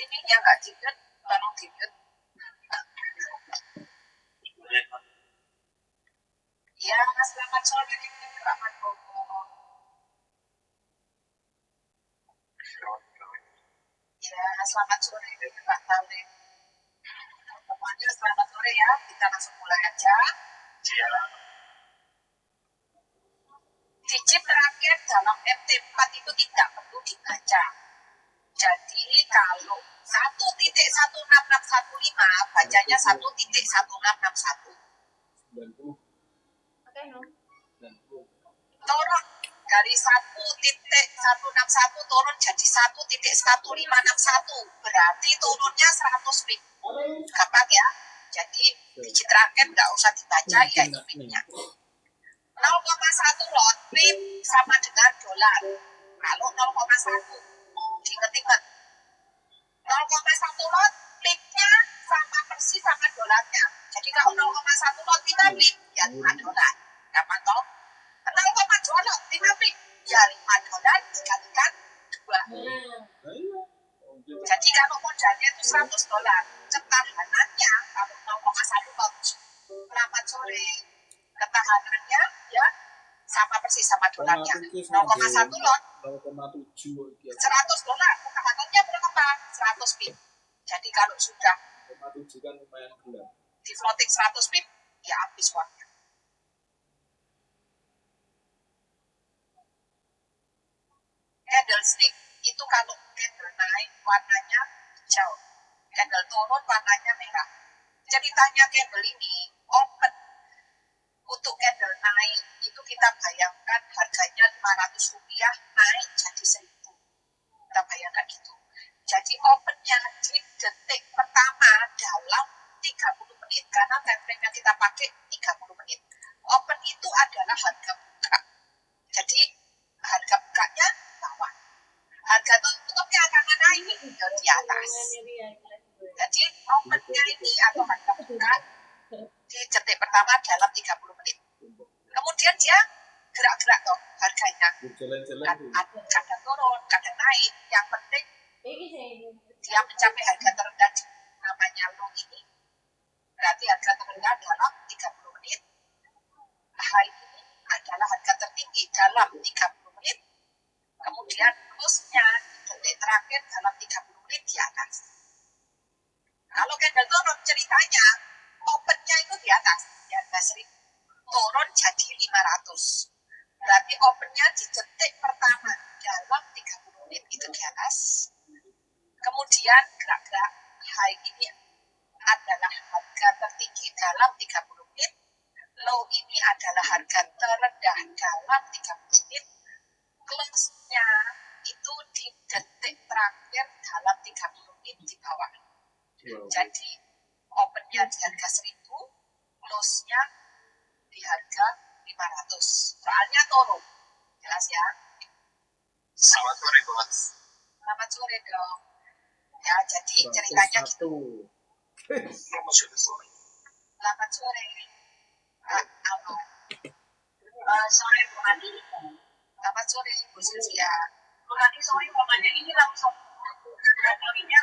ini yang nggak di-mute, tolong di-mute. Ya, selamat sore Pak Mandoko. Ya, selamat sore Pak Talib. Semuanya selamat sore ya, kita langsung mulai aja. Digit terakhir dalam MT4 itu tidak perlu dibaca. Jadi kalau 1.16615 bacanya 1.1661. Turun dari 1.161 turun jadi 1.1561, berarti turunnya 100 pip. Gampang ya. Jadi digit terakhir nggak usah dibaca, ya itu pipnya. 0,1 lot pip sama dengan dolar. Kalau 0,1 diinget-inget, 0,1 lot pipnya sama persis sama dolarnya. Jadi kalau 0,1 lot 5 pip ya 5 dolar. Gampang toh? 0,2 lot 5 pip ya 5 dolar dikalikan 2. Jadi kalau modalnya itu 100 dolar, ketahanannya kalau 0,1 lot, selamat sore, ketahanannya ya sama persis sama dolarnya. 0,1 lot 100 dolar, ketahanannya berapa? 100 pip. Jadi kalau sudah di floating 100 pip, ya habis uangnya. Candlestick itu kalau candle naik warnanya hijau, candle turun warnanya merah. Ceritanya candle ini open. Untuk candle naik itu kita bayangkan harganya Rp500 naik jadi 1.000. Kita bayangkan gitu. Jadi opennya di detik pertama dalam 30 menit karena time frame yang kita pakai 30 menit. Open itu adalah harga buka. Jadi harga bukanya bawah. Harga tutupnya akan naik di atas. Jadi opennya ini atau harga buka di detik pertama dalam 30 menit. Kemudian dia gerak-gerak toh harganya. Kadang turun, kadang naik. Yang penting dia mencapai harga terendah namanya low ini. Berarti harga terendah dalam 30 menit. High ini adalah harga tertinggi dalam 30 menit. Kemudian close-nya detik terakhir dalam 30 menit di atas. Kalau candle turun ceritanya opennya itu di atas, ya harga 1.000. Turun jadi 500. Berarti opennya di detik pertama dalam 30 menit itu di atas. Kemudian gerak-gerak high ini adalah harga tertinggi dalam 30 menit. Low ini adalah harga terendah dalam 30 menit. Close-nya itu di detik terakhir dalam 30 menit di bawah. Jadi opennya di harga 1.000, close-nya di harga 500. Soalnya turun. Jelas ya? Selamat sore, Bos. Selamat sore dong. Ya, jadi ceritanya gitu. Selamat sore. Sore Bu Madi. Selamat sore Bu Sylvia. Bu Madi sore pokoknya ini langsung ini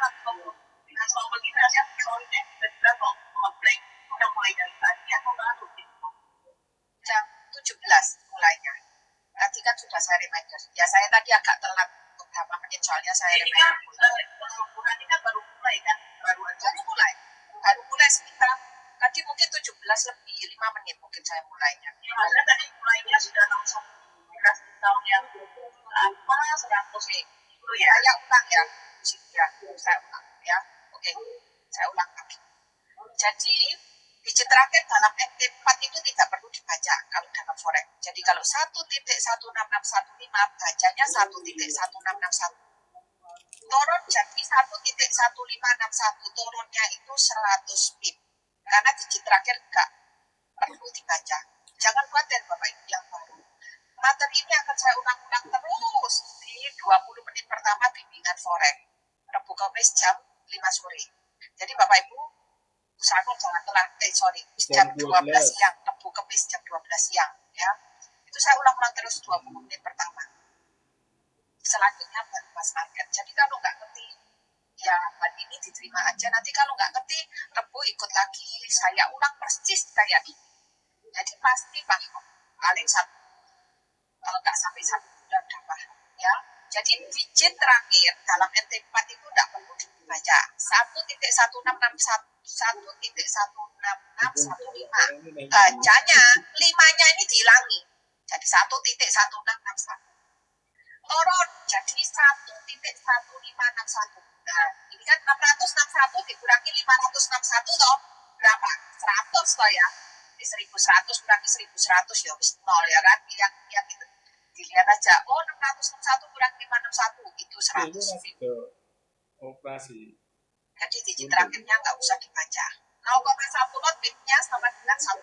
langsung begitu aja sore tiba-tiba kok nge-blank. Udah mulai dari tadi atau baru gitu. Jam 17 mulainya. Tadi kan sudah saya reminder. Ya saya tadi agak telat beberapa menit soalnya saya reminder. Bu Madi kan baru mulai kan? Baru mulai sekitar tadi mungkin 17 lebih 5 menit mungkin saya mulainya. Karena tadi mulainya sudah langsung dikasih tahu yang apa 100 itu ya. Saya ulang ya. Saya ulang ya. Oke. Saya ulang lagi. Jadi digit terakhir dalam MT4 itu tidak perlu dibaca kalau dalam forex. Jadi kalau 1.16615 bacanya 1.1661. Turun jadi 1.1561, turunnya itu 100 pip. Karena digit terakhir enggak perlu dibaca. Jangan khawatir Bapak Ibu yang baru. Materi ini akan saya ulang-ulang terus di 20 menit pertama bimbingan forex. Rabu Kamis jam 5 sore. Jadi Bapak Ibu usahakan jangan telat. Jam 12 siang. Rabu Kamis jam 12 siang. Ya. Itu saya ulang-ulang terus 20 menit pertama. Selanjutnya baru bahas market. Jadi kalau nggak ngerti, ya kayak ini. Jadi pasti paham. Paling satu, kalau nggak sampai 1 bulan udah paham. Ya. Jadi digit terakhir dalam NT4 itu tidak perlu dibaca. 1.166.1.16615. Bacanya 5-nya ini dihilangi. Jadi 1.1661. Turun jadi 1.1561. Nah, ini kan 661 dikurangi 561 toh. Berapa? 100 toh ya. Di 1100 kurangi 1100 ya wis 0 ya kan. Yang itu dilihat aja. Oh, 661 kurangi 561 itu 100. Operasi. Jadi digit terakhirnya nggak usah dibaca. 0,1 lot pipnya sama dengan $1.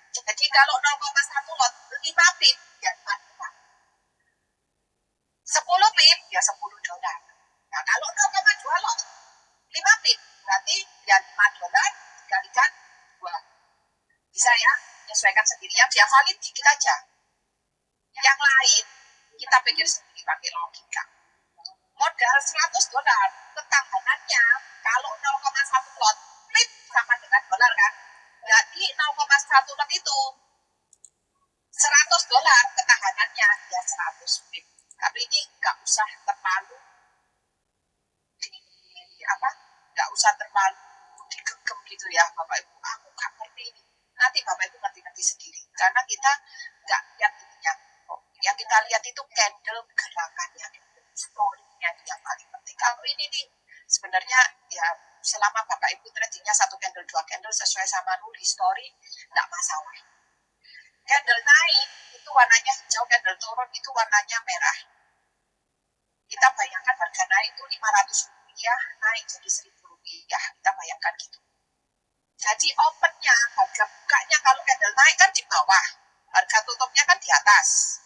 Jadi kalau 0,1 lot 5 pip ya 5. 10 pip ya $10. Nah kalau 0,2 lot 5 pip berarti ya $5 dikalikan 2. Bisa ya, menyesuaikan sendiri. Yang dia valid dikit aja. Yang lain kita pikir sendiri pakai logika. Modal $100, ketahanannya kalau 0,1 lot pip sama dengan dolar kan. Berarti 0,1 lot itu $100 ketahanannya ya 100 pip. Tapi ini nggak usah terlalu nggak usah terlalu digegem gitu ya Bapak Ibu. Aku nggak ngerti ini. Nanti Bapak Ibu ngerti sendiri. Karena kita nggak lihat ininya. Yang kita lihat itu candle gerakannya, story-nya yang paling penting. Kalau ini nih sebenarnya ya selama Bapak Ibu tradingnya 1 candle 2 candle sesuai sama Nuri story nggak masalah. Candle naik itu warnanya hijau, candle turun itu warnanya merah. Kita bayangkan harga naik itu Rp500 naik jadi Rp1.000. Kita bayangkan gitu. Jadi opennya, harga bukanya kalau candle naik kan di bawah, harga tutupnya kan di atas.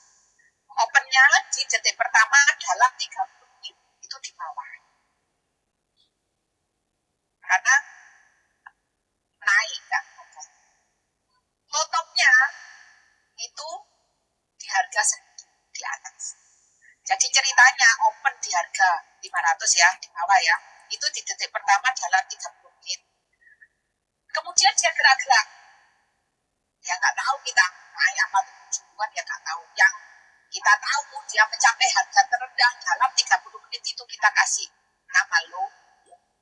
Opennya di detik pertama dalam 30 menit itu di bawah. Karena naik kan harganya. Tutupnya itu di harga segitu di atas. Jadi ceritanya open di harga 500 ya, di bawah ya. Itu di detik pertama dalam 30 menit. Kemudian dia gerak-gerak. Ya nggak tahu kita, naik apa tujuan ya nggak tahu. Yang kita tahu dia mencapai harga terendah dalam 30 menit itu kita kasih nama low.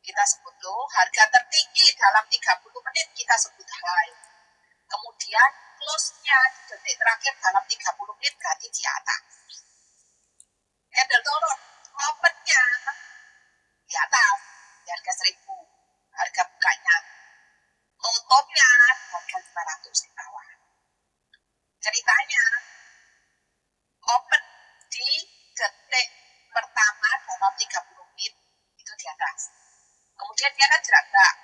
Kita sebut low. Harga tertinggi dalam 30 menit kita sebut high. Kemudian close-nya di detik terakhir dalam 30 menit berarti di atas. Candle turun, open-nya di atas, di harga 1.000, harga bukanya. Tutupnya harga 500 di bawah. Ceritanya, open di detik pertama dalam 30 menit itu di atas. Kemudian dia kan gerak-gerak.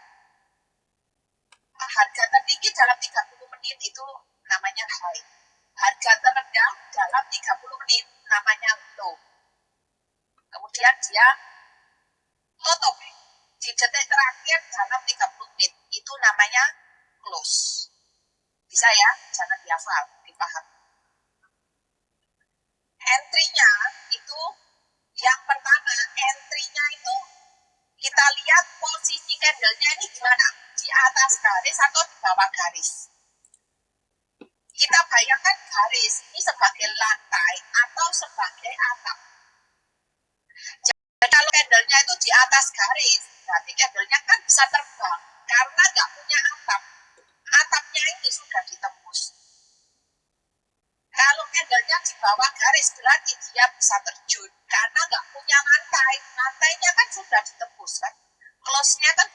Harga tertinggi dalam 30 menit itu namanya high. Harga terendah dalam 30 menit namanya low. Kemudian dia tutup di detik terakhir dalam 30 menit. Itu namanya close. Bisa ya? Jangan dihafal, dipaham. Entry-nya itu yang pertama, entry-nya itu kita lihat posisi candle-nya ini gimana? Di atas garis atau di bawah garis? Kita bayangkan garis ini sebagai lantai atau sebagai atap. Jadi kalau candle-nya itu di atas garis, berarti candle-nya kan bisa terbang karena nggak punya atap. Atapnya ini sudah ditembus. Kalau candle-nya di bawah garis, berarti dia bisa terjun karena nggak punya lantai. Lantainya kan sudah ditembus kan. Close-nya kan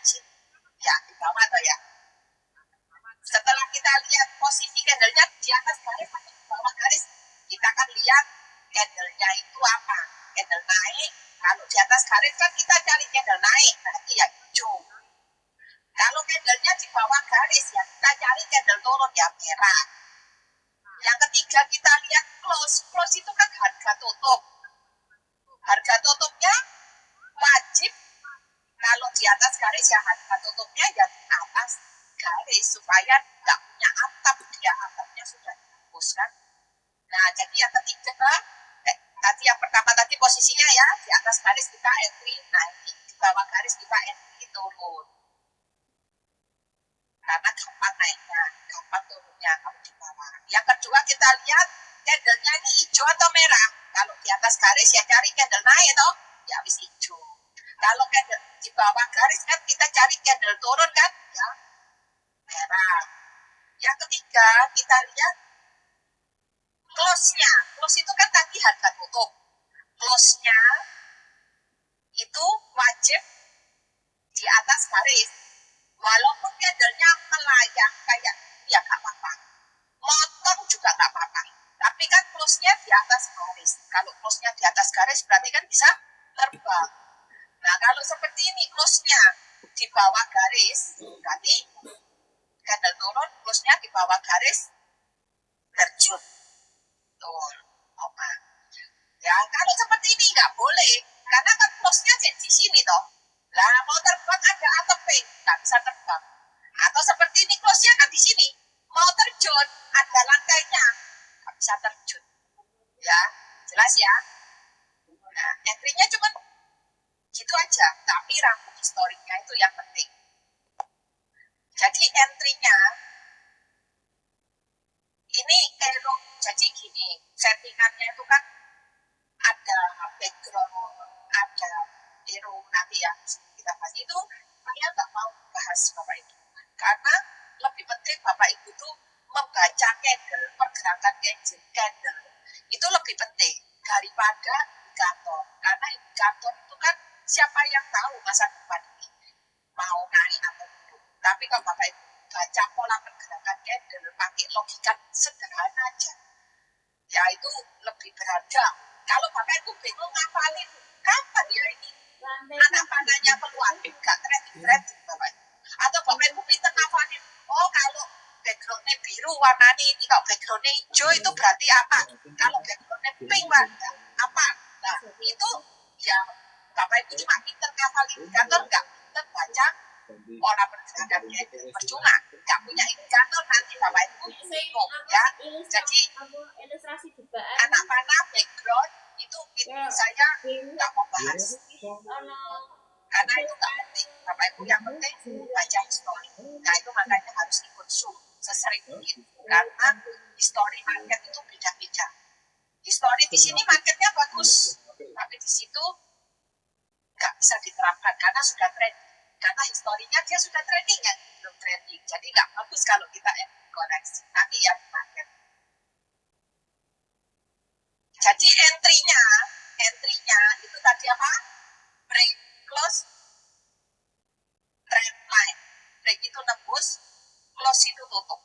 ya di bawah atau ya. Setelah kita lihat posisi candle-nya di atas garis atau di bawah garis, kita akan lihat candle-nya itu apa. Candle naik, kalau di atas garis kan kita cari candle naik, berarti ya hijau. Kalau candle-nya di bawah garis, ya kita cari candle turun, ya merah. Yang ketiga kita lihat close. Close itu kan harga tutup. Harga tutupnya wajib kalau di atas garis ya harga tutupnya ya di atas garis supaya nggak punya atap, dia atapnya sudah dihapus kan. Nah jadi yang ketiga tadi yang pertama tadi posisinya ya di atas garis kita entry naik, di bawah garis kita entry turun. karena gampang naiknya, gampang turunnya kalau di bawah. Yang kedua kita lihat candlenya ini hijau atau merah. Kalau di atas garis ya cari candle naik toh, ya habis hijau. Kalau candle di bawah garis kan kita cari candle turun kan, ya merah. Yang ketiga kita lihat close-nya. Close itu kan tadi harga tutup. Close-nya itu wajib di atas garis. Walaupun candlenya melayang kayak ya gak apa-apa. Motong juga gak apa-apa. Tapi kan close-nya di atas garis. Kalau close-nya di atas garis berarti kan bisa terbang. Nah kalau seperti ini close-nya di bawah garis, berarti candle turun, close-nya di bawah garis, terjun. Tuh, oke. Ya kalau seperti ini nggak boleh, karena kan close-nya di sini toh. Lah mau terbang ada ataping, nggak bisa terbang. Atau seperti ini close-nya kan di sini, mau terjun ada lantainya, nggak bisa terjun. Ya jelas ya. Nah entry-nya cuma gitu aja, tapi rangkum historinya itu yang penting. Jadi entry-nya ini jadi gini, settingannya itu kan ada background, ada hero nanti ya kita bahas itu. Saya nggak mau bahas Bapak Ibu karena lebih penting Bapak Ibu tuh membaca candle, pergerakan candle itu lebih penting daripada indikator, karena indikator itu kan siapa yang tahu masa depan ini mau naik atau turun. Tapi kalau Bapak Ibu baca pola pergerakan candle pakai logika sederhana aja, ya itu lebih berharga. Kalau Bapak Ibu bingung ngapalin kapan ya ini anak panahnya keluar, gak trading Bapak Ibu. Atau Bapak Ibu pinter ngapalin, oh kalau backgroundnya biru warnanya ini, kalau backgroundnya hijau itu berarti apa, kalau backgroundnya pink warna apa. Nah itu ya Bapak Ibu cuma pinter ngapalin indikator, gak pinter baca pola pergerakan candle, percuma gak punya indikator, nanti Bapak Ibu bingung ya. Jadi anak panah background itu saya nggak mau bahas karena itu nggak penting. Bapak Ibu yang penting baca histori. Nah itu makanya harus ikut Zoom sesering mungkin karena histori market itu beda-beda. Histori di sini marketnya bagus, tapi di situ nggak bisa diterapkan karena sudah trending. Karena historinya dia sudah trending yang belum trending, jadi nggak bagus kalau kita koreksi. Nanti ya market. Jadi entry-nya itu tadi apa? Break, close, trend line. Break itu nembus, close itu tutup.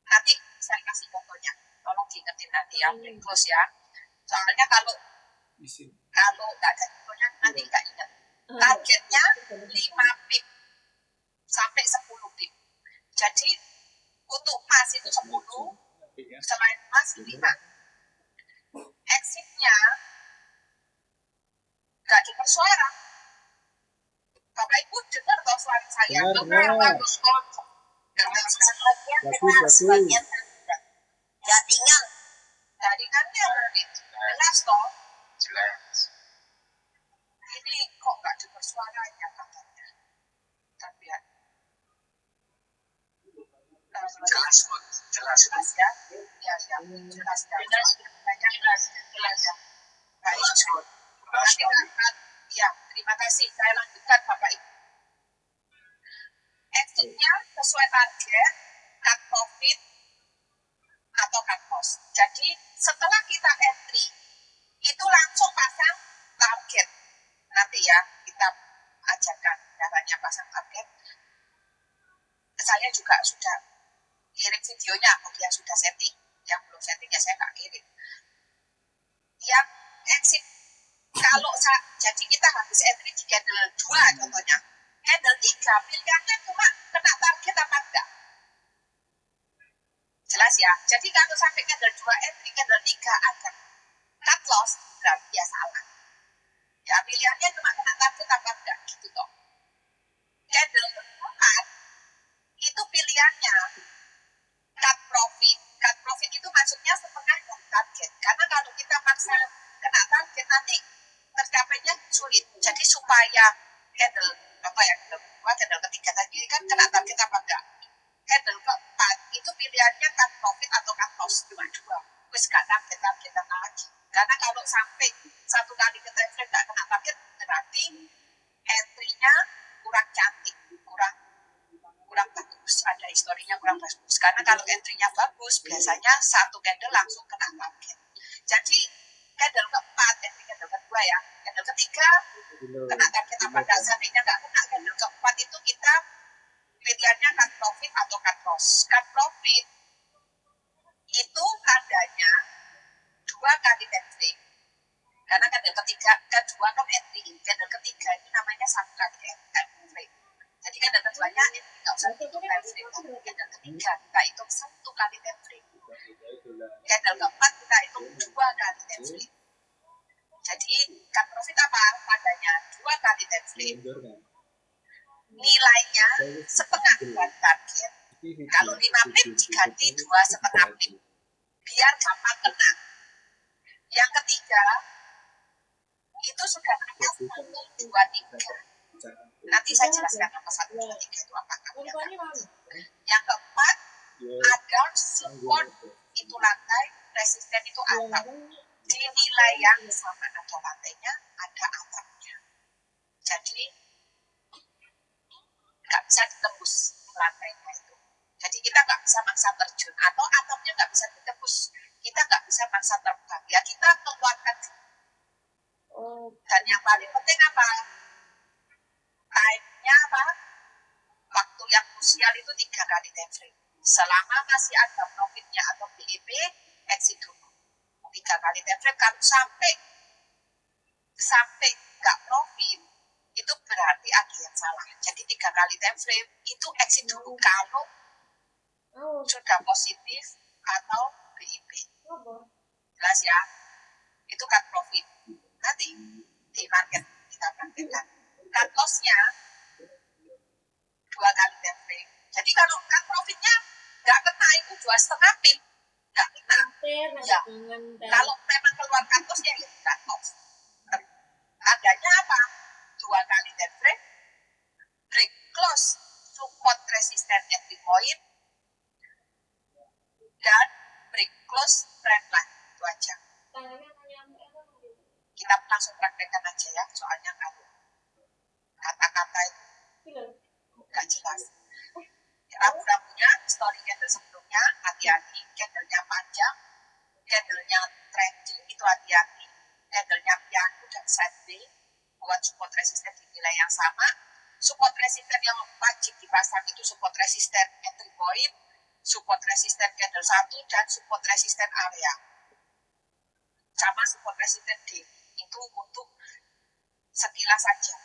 Nanti saya kasih contohnya. Tolong diingetin nanti ya, break close ya. Soalnya kalau nggak ada contohnya nanti nggak ingat. Targetnya 5 pip sampai 10 pip. Jadi untuk emas itu 10, selain emas 5. Exitnya nggak dengar suara. Bapak Ibu dengar toh suara saya? Dengar, bagus kok. Dengar sebagian, dengar sebagian. Ya tinggal jaringannya lebih jelas toh. Jelas. Ini kok nggak dengar suaranya katanya. Tapi ya. Jelas ya. Ya, jelas ya. Baik. Ya, terima kasih. Saya lanjutkan Bapak Ibu. Exitnya sesuai target, cut profit, atau cut loss. Jadi setelah kita entry, itu langsung pasang target. Nanti ya, kita ajarkan caranya pasang target. Saya juga sudah kirim videonya bagi yang sudah setting. Yang belum setting ya saya nggak kirim. Yang exit, kalau jadi kita habis entry di candle 2 contohnya. Candle 3 pilihannya cuma kena target apa enggak. Jelas ya. Jadi kalau sampai candle 2 entry, candle 3 ada cut loss, berarti ya salah. Ya pilihannya cuma kena target apa enggak gitu toh. Candle 4 itu pilihannya cut profit. Cut profit itu maksudnya setengah dari target. Karena kalau kita paksa kena target nanti tercapainya sulit. Jadi supaya candle apa ya, candle kedua, candle ketiga tadi kan kena target apa enggak. Candle keempat itu pilihannya cut profit atau cut loss, cuma dua. Wis gak target-targetan lagi. Karena kalau sampai satu kali ke time frame gak kena target, berarti entry-nya kurang cantik, kurang bagus, ada historinya kurang bagus. Karena kalau entry-nya bagus, biasanya satu candle langsung kena target. Jadi candle keempat, entry candle kedua ya, candle ketiga kena target apa enggak, seandainya nggak kena candle keempat itu kita pilihannya cut profit atau cut loss. Cut profit itu tandanya dua kali time frame. Karena candle ketiga, kedua kan entry, candle ketiga itu namanya satu kali time frame. Jadi candle keduanya entry nggak usah hitung time frame, tapi candle ketiga kita hitung satu kali time frame. Candle keempat kita hitung dua kali time frame. Jadi cut profit apa? Tandanya dua kali time frame. Nilainya setengah dari target. Kalau 5 pip diganti 2,5 pip biar gampang kena. Yang ketiga itu sudah ada 1, 2, 3. Nanti saya jelaskan apa 1, 2, 3 itu apa. Yang keempat ada support itu lantai, resisten itu atap. Di nilai yang sama ada lantainya, ada atapnya. Jadi nggak bisa ditembus lantainya itu. Jadi kita nggak bisa maksa terjun atau atapnya nggak bisa ditembus. Kita nggak bisa maksa terbang. Ya kita keluarkan. Dan yang paling penting apa? Time-nya apa? Waktu yang krusial itu 3 kali time frame. Selama masih ada profitnya atau BEP, exit dulu. 3 kali time frame. Kalau sampai nggak profit, itu berarti ada yang salah. Jadi 3 kali time frame itu exit dulu kalau sudah positif atau BIP. Jelas ya? Itu cut profit. Nanti di market kita praktekkan. Cut loss-nya 2 kali time frame. Jadi kalau cut profitnya nggak kena itu 2,5 pip, nggak kena. Ya, kalau memang keluar cut loss-nya ya cut loss. Tandanya apa? 2 kali time frame, break close, support resistance entry point, dan break close trend line. Itu aja. Kita langsung praktekkan aja ya, soalnya kalau kata-kata itu nggak jelas. Rambu-rambunya, story candle sebelumnya, hati-hati, candlenya panjang, candlenya trending itu hati-hati, candlenya piano dan sideways, buat support resisten di nilai yang sama. Support resisten yang wajib dipasang itu support resisten entry point, support resisten candle 1, dan support resisten area. Sama support resisten D. Itu untuk sekilas saja.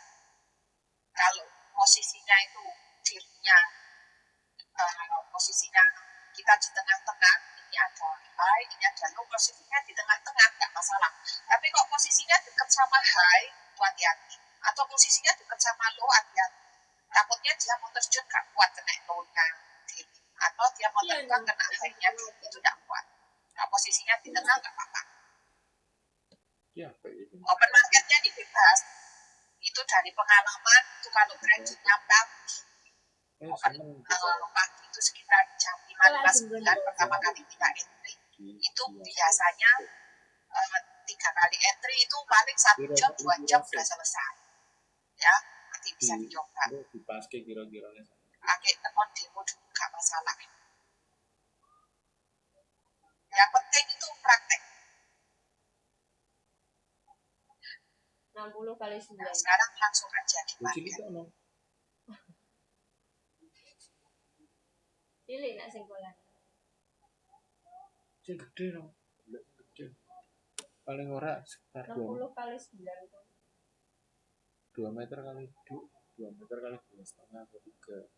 Kalau posisinya itu dirinya posisinya kita di tengah-tengah, ini ada high, ini ada low, posisinya di tengah-tengah nggak masalah. Tapi kok posisinya dekat sama high, itu hati-hati. Atau posisinya dekat sama low, hati-hati. Takutnya dia mau terjun nggak kuat kena low-nya diri. Atau dia mau terbang kena high-nya diri, itu nggak kuat. Nah, posisinya di tengah nggak apa-apa. Open marketnya ini bebas. Itu dari pengalaman, itu kalau tradingnya pagi itu sekitar jam 5:59 pertama kali kita entry, itu biasanya 3 kali entry itu paling 1 jam 2 jam sudah selesai ya. Nanti bisa dicoba pakai tekon demo dulu, gak masalah. Yang penting itu praktek. 60 kali 9. Nah, sekarang langsung aja di market. Cilik nak singgolan. Sing gede no. Paling ora sekitar 60 kali 9 itu. 2 meter kali 2 meter kali 2,5 atau 3.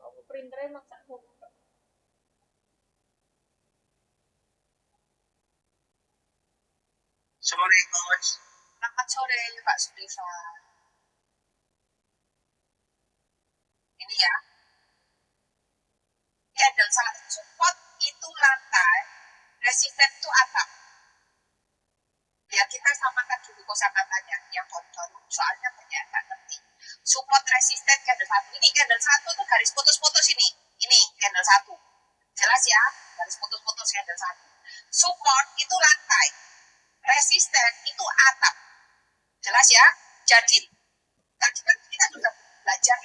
Aku printernya maksa aku. Sore, Coach. Selamat sore Pak Sudiva. Ini ya, candle saat support itu lantai support resisten candle 1. Ini candle 1 tuh garis putus-putus ini. Ini candle 1. Jelas ya? Garis putus-putus candle 1. Support itu lantai. Resisten itu atap. Jelas ya? Jadi tadi kan kita sudah belajar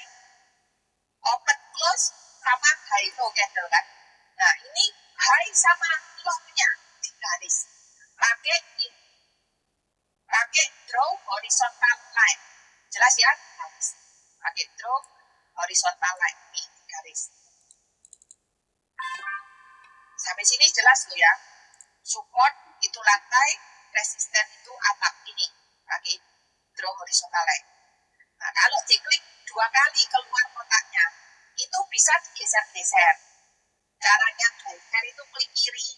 open close sama high low candle kan. Nah, ini high sama low-nya di garis. Pakai draw horizontal line. Jelas ya? Garis. Pakai draw horizontal line ini di garis. Sampai sini jelas tuh ya. Support itu lantai, resisten itu atap ini. Pakai draw horizontal line. Nah, kalau diklik 2 kali keluar kotaknya, itu bisa digeser-geser. Caranya geser itu klik kiri,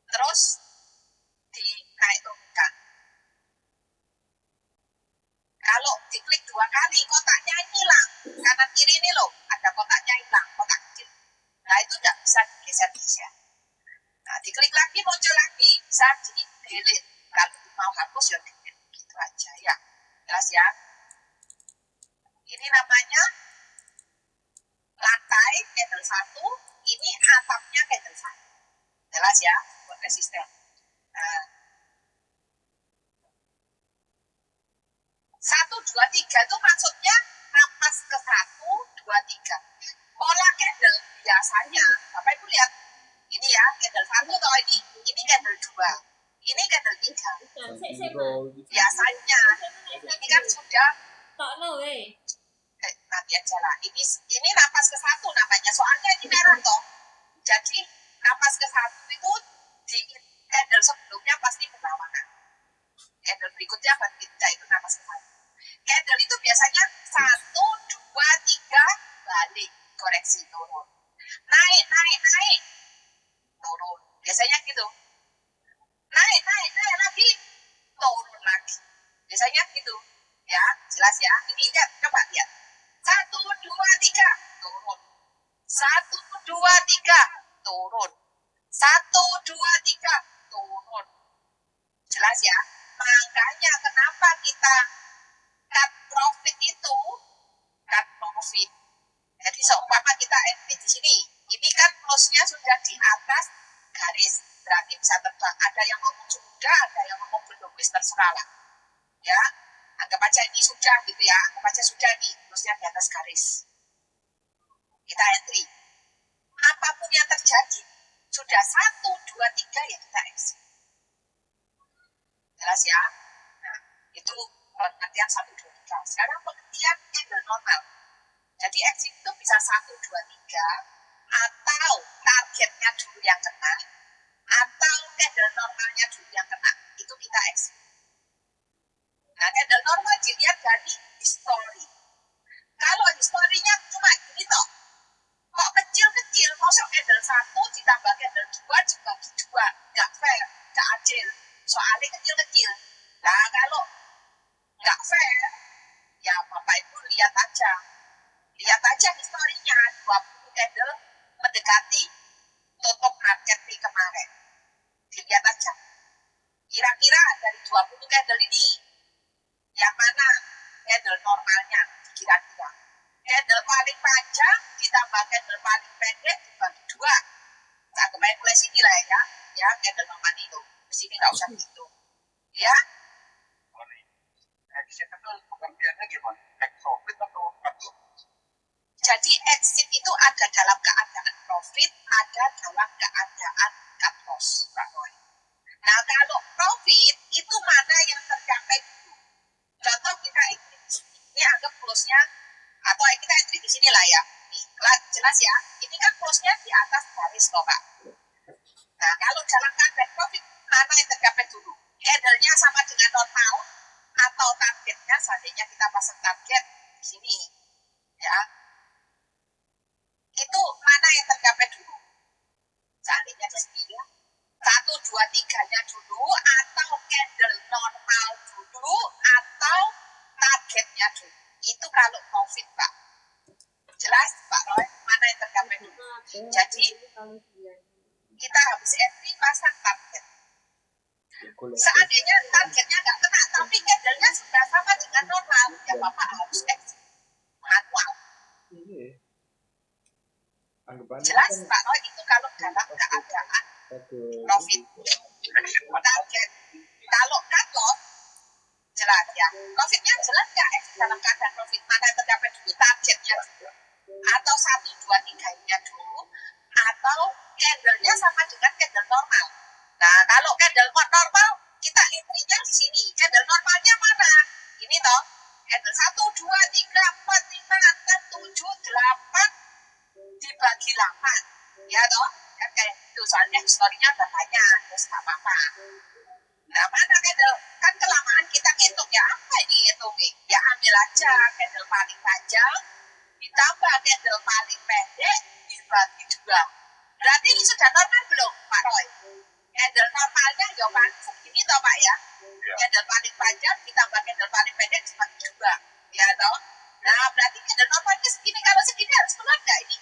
terus dinaik turunkan. Kalau diklik 2 kali, kotaknya hilang. Kanan kiri ini loh, ada kotaknya hilang, kotak kecil. Nah, itu tidak bisa digeser-geser. Nah, diklik lagi, muncul lagi, bisa di-delete. Kalau mau hapus, ya delete. Gitu aja ya. Jelas ya? Ini namanya lantai candle 1, ini atapnya candle 1. Jelas ya, buat resisten. Nah, 1, 2, 3 itu maksudnya napas ke 1, 2, 3. Pola candle biasanya, Bapak Ibu lihat, ini ya, candle 1 atau ini candle 2, ini candle 3. Biasanya, ini kan sudah nanti aja lah. Ini napas ke 1 namanya, soalnya ini merah toh. Jadi napas ke 1 itu di candle sebelumnya pasti berlawanan. Candle berikutnya berbeda, itu napas ke 1. Candle itu biasanya 1, 2, 3 balik, koreksi turun. Naik, turun. Biasanya gitu. Naik lagi, turun lagi. Biasanya gitu. Ya, jelas ya. Ini lihat, coba lihat. 1, 2, 3, turun. 1, 2, 3, turun. 1, 2, 3, turun. Jelas ya? Makanya kenapa kita cut profit itu, cut profit. Jadi seumpama kita entry di sini, ini kan close-nya sudah di atas garis, berarti bisa terbang. Ada yang ngomong sudah, ada yang ngomong belum, terserah lah. Ya, anggap aja ini sudah gitu ya, anggap aja sudah nih, close-nya di atas garis. Kita entry. Apapun yang terjadi, sudah 1, 2, 3 ya kita exit. Jelas ya? Nah, itu pengertian 1, 2, 3. Sekarang pengertian candle normal. Jadi exit itu bisa 1, 2, 3, atau targetnya dulu yang kena, atau candle normalnya dulu yang kena. Itu kita exit. Nah, candle normal dilihat dari history. Kalau historinya cuma gini toh, kok kecil-kecil, masuk candle 1 ditambah candle 2 dibagi 2, nggak fair, nggak adil. Soalnya kecil-kecil. Nah, kalau nggak fair, ya Bapak Ibu lihat aja. Lihat aja historinya, 20 candle mendekati tutup market di kemarin. Dilihat aja. Kira-kira dari 20 candle ini, yang mana candle normalnya kira-kira? Candle paling panjang ditambah candle paling pendek dibagi 2. Nah, kemarin mulai sini lah ya. Ya, candle normal itu. Di sini nggak usah dihitung. Ya. Exit itu pengertiannya gimana? Take profit atau cut? Jadi exit itu ada dalam keadaan profit, ada dalam keadaan cut loss, Pak Roy. Nah, kalau profit itu mana yang tercapai dulu? Contoh kita entry di sini. Ini anggap close-nya, atau kita entry di sini lah ya. Nih, jelas ya. Ini kan close-nya di atas garis loh, Pak. Nah, kalau dalam keadaan profit, mana yang tercapai dulu? Candle-nya sama dengan normal, atau targetnya, seandainya kita pasang target di sini. Ya, itu mana yang tercapai dulu? Seandainya di sini ya, 1, 2, 3-nya dulu, atau candle normal dulu, atau targetnya dulu. Itu kalau profit, Pak. Jelas, Pak Roy, mana yang tercapai dulu? Jadi, kita habis entry pasang target. Seandainya targetnya nggak kena, tapi candle-nya sudah sama dengan normal, ya Bapak harus exit. anggapannya Jelas kan Pak Roy itu kalau dalam pas kita keadaan pada profit. Target. Kalau cut loss, jelas ya. Profitnya jelas nggak exit dalam keadaan profit. Mana yang tercapai dulu targetnya dulu. Atau 1, 2, 3 nya dulu. Atau candle-nya sama dengan candle normal. Nah, kalau candle normal, kita entry-nya di sini. Candle normalnya mana? Ini toh. Candle 1, 2, 3, 4, 5, 6, 7, 8 dibagi 8. Ya toh. Kan kayak itu. Soalnya historinya udah banyak. Terus nggak apa-apa. Nah, mana candle? Kan kelamaan kita ngitung ya. Apa ini ngitung? Ya ambil aja candle paling panjang ditambah candle paling pendek dibagi 2. Berarti ini sudah normal belum, Pak Roy? Candle normalnya ya paling segini toh Pak ya. Candle paling panjang ditambah candle paling pendek dibagi 2. Ya toh? Nah, berarti candle normalnya segini. Kalau segini harus keluar nggak ini?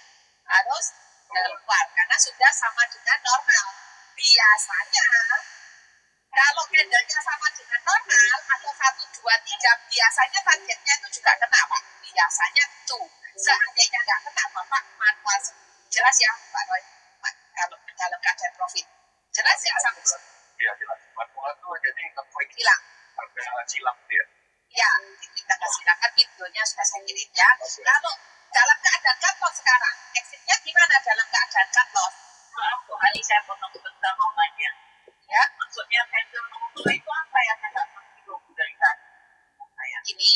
Harus keluar karena sudah sama dengan normal. Biasanya kalau candlenya sama dengan normal atau 1, 2, 3, biasanya targetnya itu juga kena Pak. Biasanya itu. Seandainya nggak kena Bapak manual. Jelas ya Pak Roy? Kalau dalam keadaan profit. Jelas ya sampai sini? Iya, jelas. Manual tuh jadi ngeklik Hilang. agak silang dia. Ya, kita kasih silakan videonya sudah saya kirim ya. Kalau dalam keadaan cut loss sekarang, exitnya gimana dalam keadaan cut loss? Maaf, kali saya potong sebentar ngomongnya. Ya, Maksudnya candle nomor itu apa yang agak menghidung dari tadi? Saya ini.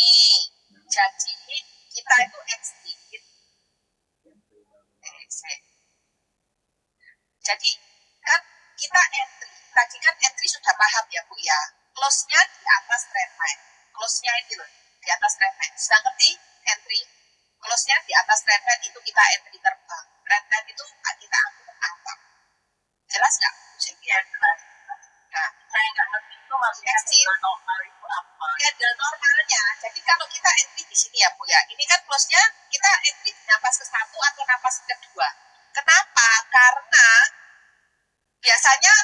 Jadi, kita itu exit. Jadi, kan kita entry. Tadi kan entry sudah paham ya Bu ya. Close-nya di atas trend line. Close-nya ini loh, di atas trend line. Sudah ngerti entry? Close-nya di atas trend line itu kita entry terbang. Trend line itu kita anggap atap. Jelas nggak? ya jelas. Nah, Saya nggak ngerti itu maksudnya Exit. candle normal itu apa? candle normalnya. Jadi kalau kita entry di sini ya Bu ya, ini kan close-nya kita entry di napas ke 1 atau napas ke 2. Kenapa? Karena biasanya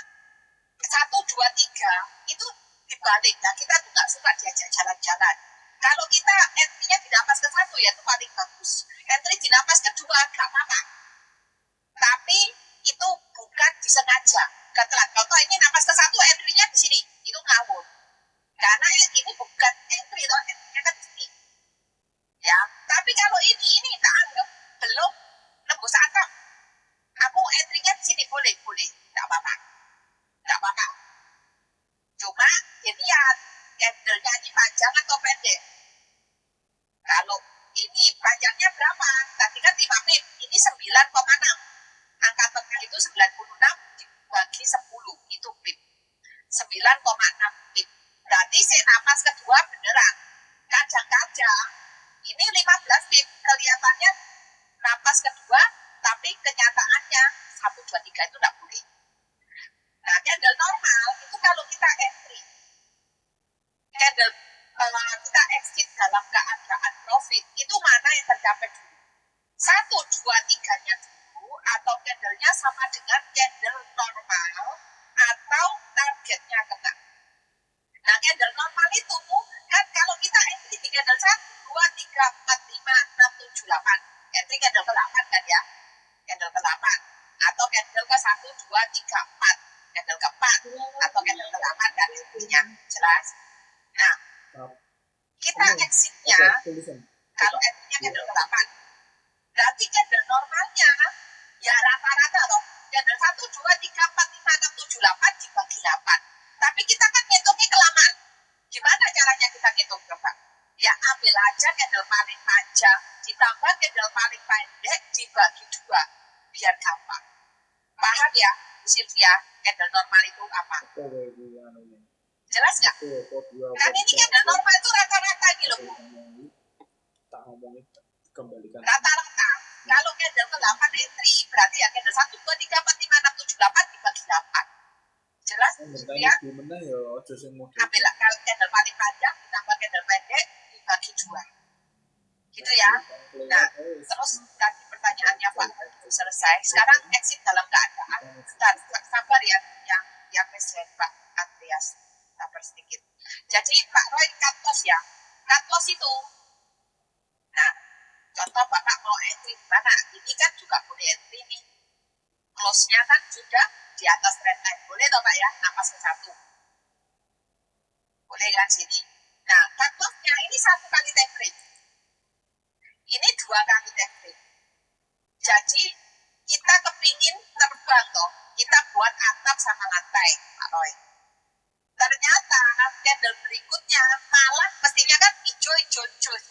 1, 2, 3 itu dibalik. Nah, kita tuh nggak suka diajak jalan-jalan. Kalau kita entry-nya di napas ke 1 ya itu paling bagus. Entry di napas ke 2 nggak apa-apa. Tapi itu bukan disengaja. Ketelat. Contoh ini napas ke 1 entry-nya di sini. Itu ngawur. Karena ini bukan entry, toh entry-nya kan di sini. Ya, tapi kalau ini kita anggap belum nembus atap. Aku entry-nya di sini boleh, nggak apa-apa, nggak apa-apa. Cuma dilihat candle-nya ini panjang atau pendek. Kalau ini panjangnya berapa? Tadi kan 5 pip, ini 9,6. Angka tengah itu 96 dibagi 10 itu pip. 9,6 pip. Berarti si napas kedua beneran. Kadang-kadang ini 15 pip kelihatannya napas kedua, tapi kenyataannya 1, 2, 3 itu tidak boleh. Nah, candle normal itu kalau kita entry, candle kita exit dalam keadaan profit, itu mana yang tercapai dulu? 1, 2, 3-nya dulu, atau candlenya sama dengan candle normal, atau targetnya kena. Nah, candle normal itu kan kalau kita entry di candle 1, 2, 3, 4, 5, 6, 7, 8. Entry candle ke-8 kan ya? Candle ke-8. Atau candle ke-1, 2, 3, 4. Candle ke-4. Atau candle ke-8 kan intinya. Jelas? Nah, kita exitnya, kalau entry-nya candle ke-8. Berarti candle normalnya, ya rata-rata loh. Candle 1, 2, 3, 4, 5, 6, 7, 8 dibagi 8. Tapi kita kan ngitungnya kelamaan. Gimana caranya kita ngitung coba? Ya ambil aja candle paling panjang ditambah candle paling pendek dibagi 2. Biar gampang. Paham ya, Sylvia? Candle normal itu apa? Jelas nggak? Kan ini candle normal itu rata-rata gitu loh. Tak ngomongin kembalikan. Rata-rata. Kalau candle ke-8 entry, berarti ya candle 1, 2, 3, 4, 5, 6, 7, 8 dibagi 8. Jelas? Ya? Gimana ya, aja sing model. Ambil kalau candle paling panjang ditambah candle pendek dibagi 2. Gitu ya. Nah, terus tadi pertanyaannya Pak selesai. Sekarang exit dalam keadaan. Bentar, sabar ya yang presiden Pak Andreas. Sabar sedikit. Jadi Pak Roy cut loss ya. Cut loss itu. Nah, contoh Bapak mau entry di mana? Ini kan juga boleh entry sudah di atas trend line. Boleh toh Pak ya, napas ke satu. Boleh kan sini. Nah, cut loss-nya ini 1 kali time frame. Ini 2 kali time frame. Jadi, kita kepingin terbang toh. Kita buat atap sama lantai, Pak Roy. Ternyata candle berikutnya malah mestinya kan hijau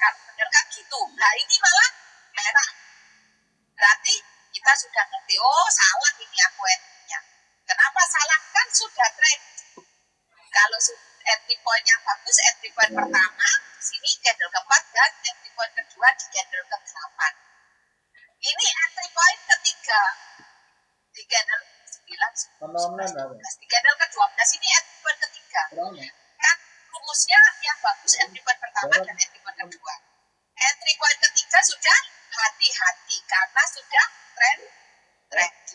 kan, bener kan gitu. Nah, ini malah merah. Berarti kita sudah ngerti, oh salah ini aku entry-nya. Kenapa salah? Kan sudah trend. Kalau entry point yang bagus, entry point pertama, di sini candle keempat, dan entry point kedua di candle ke-8. Ini entry point ketiga, di candle 9, 10, 11, di candle ke-12, ini entry point ketiga. Kan rumusnya yang bagus entry point pertama dan entry point kedua. Entry point ketiga sudah hati-hati karena sudah trend.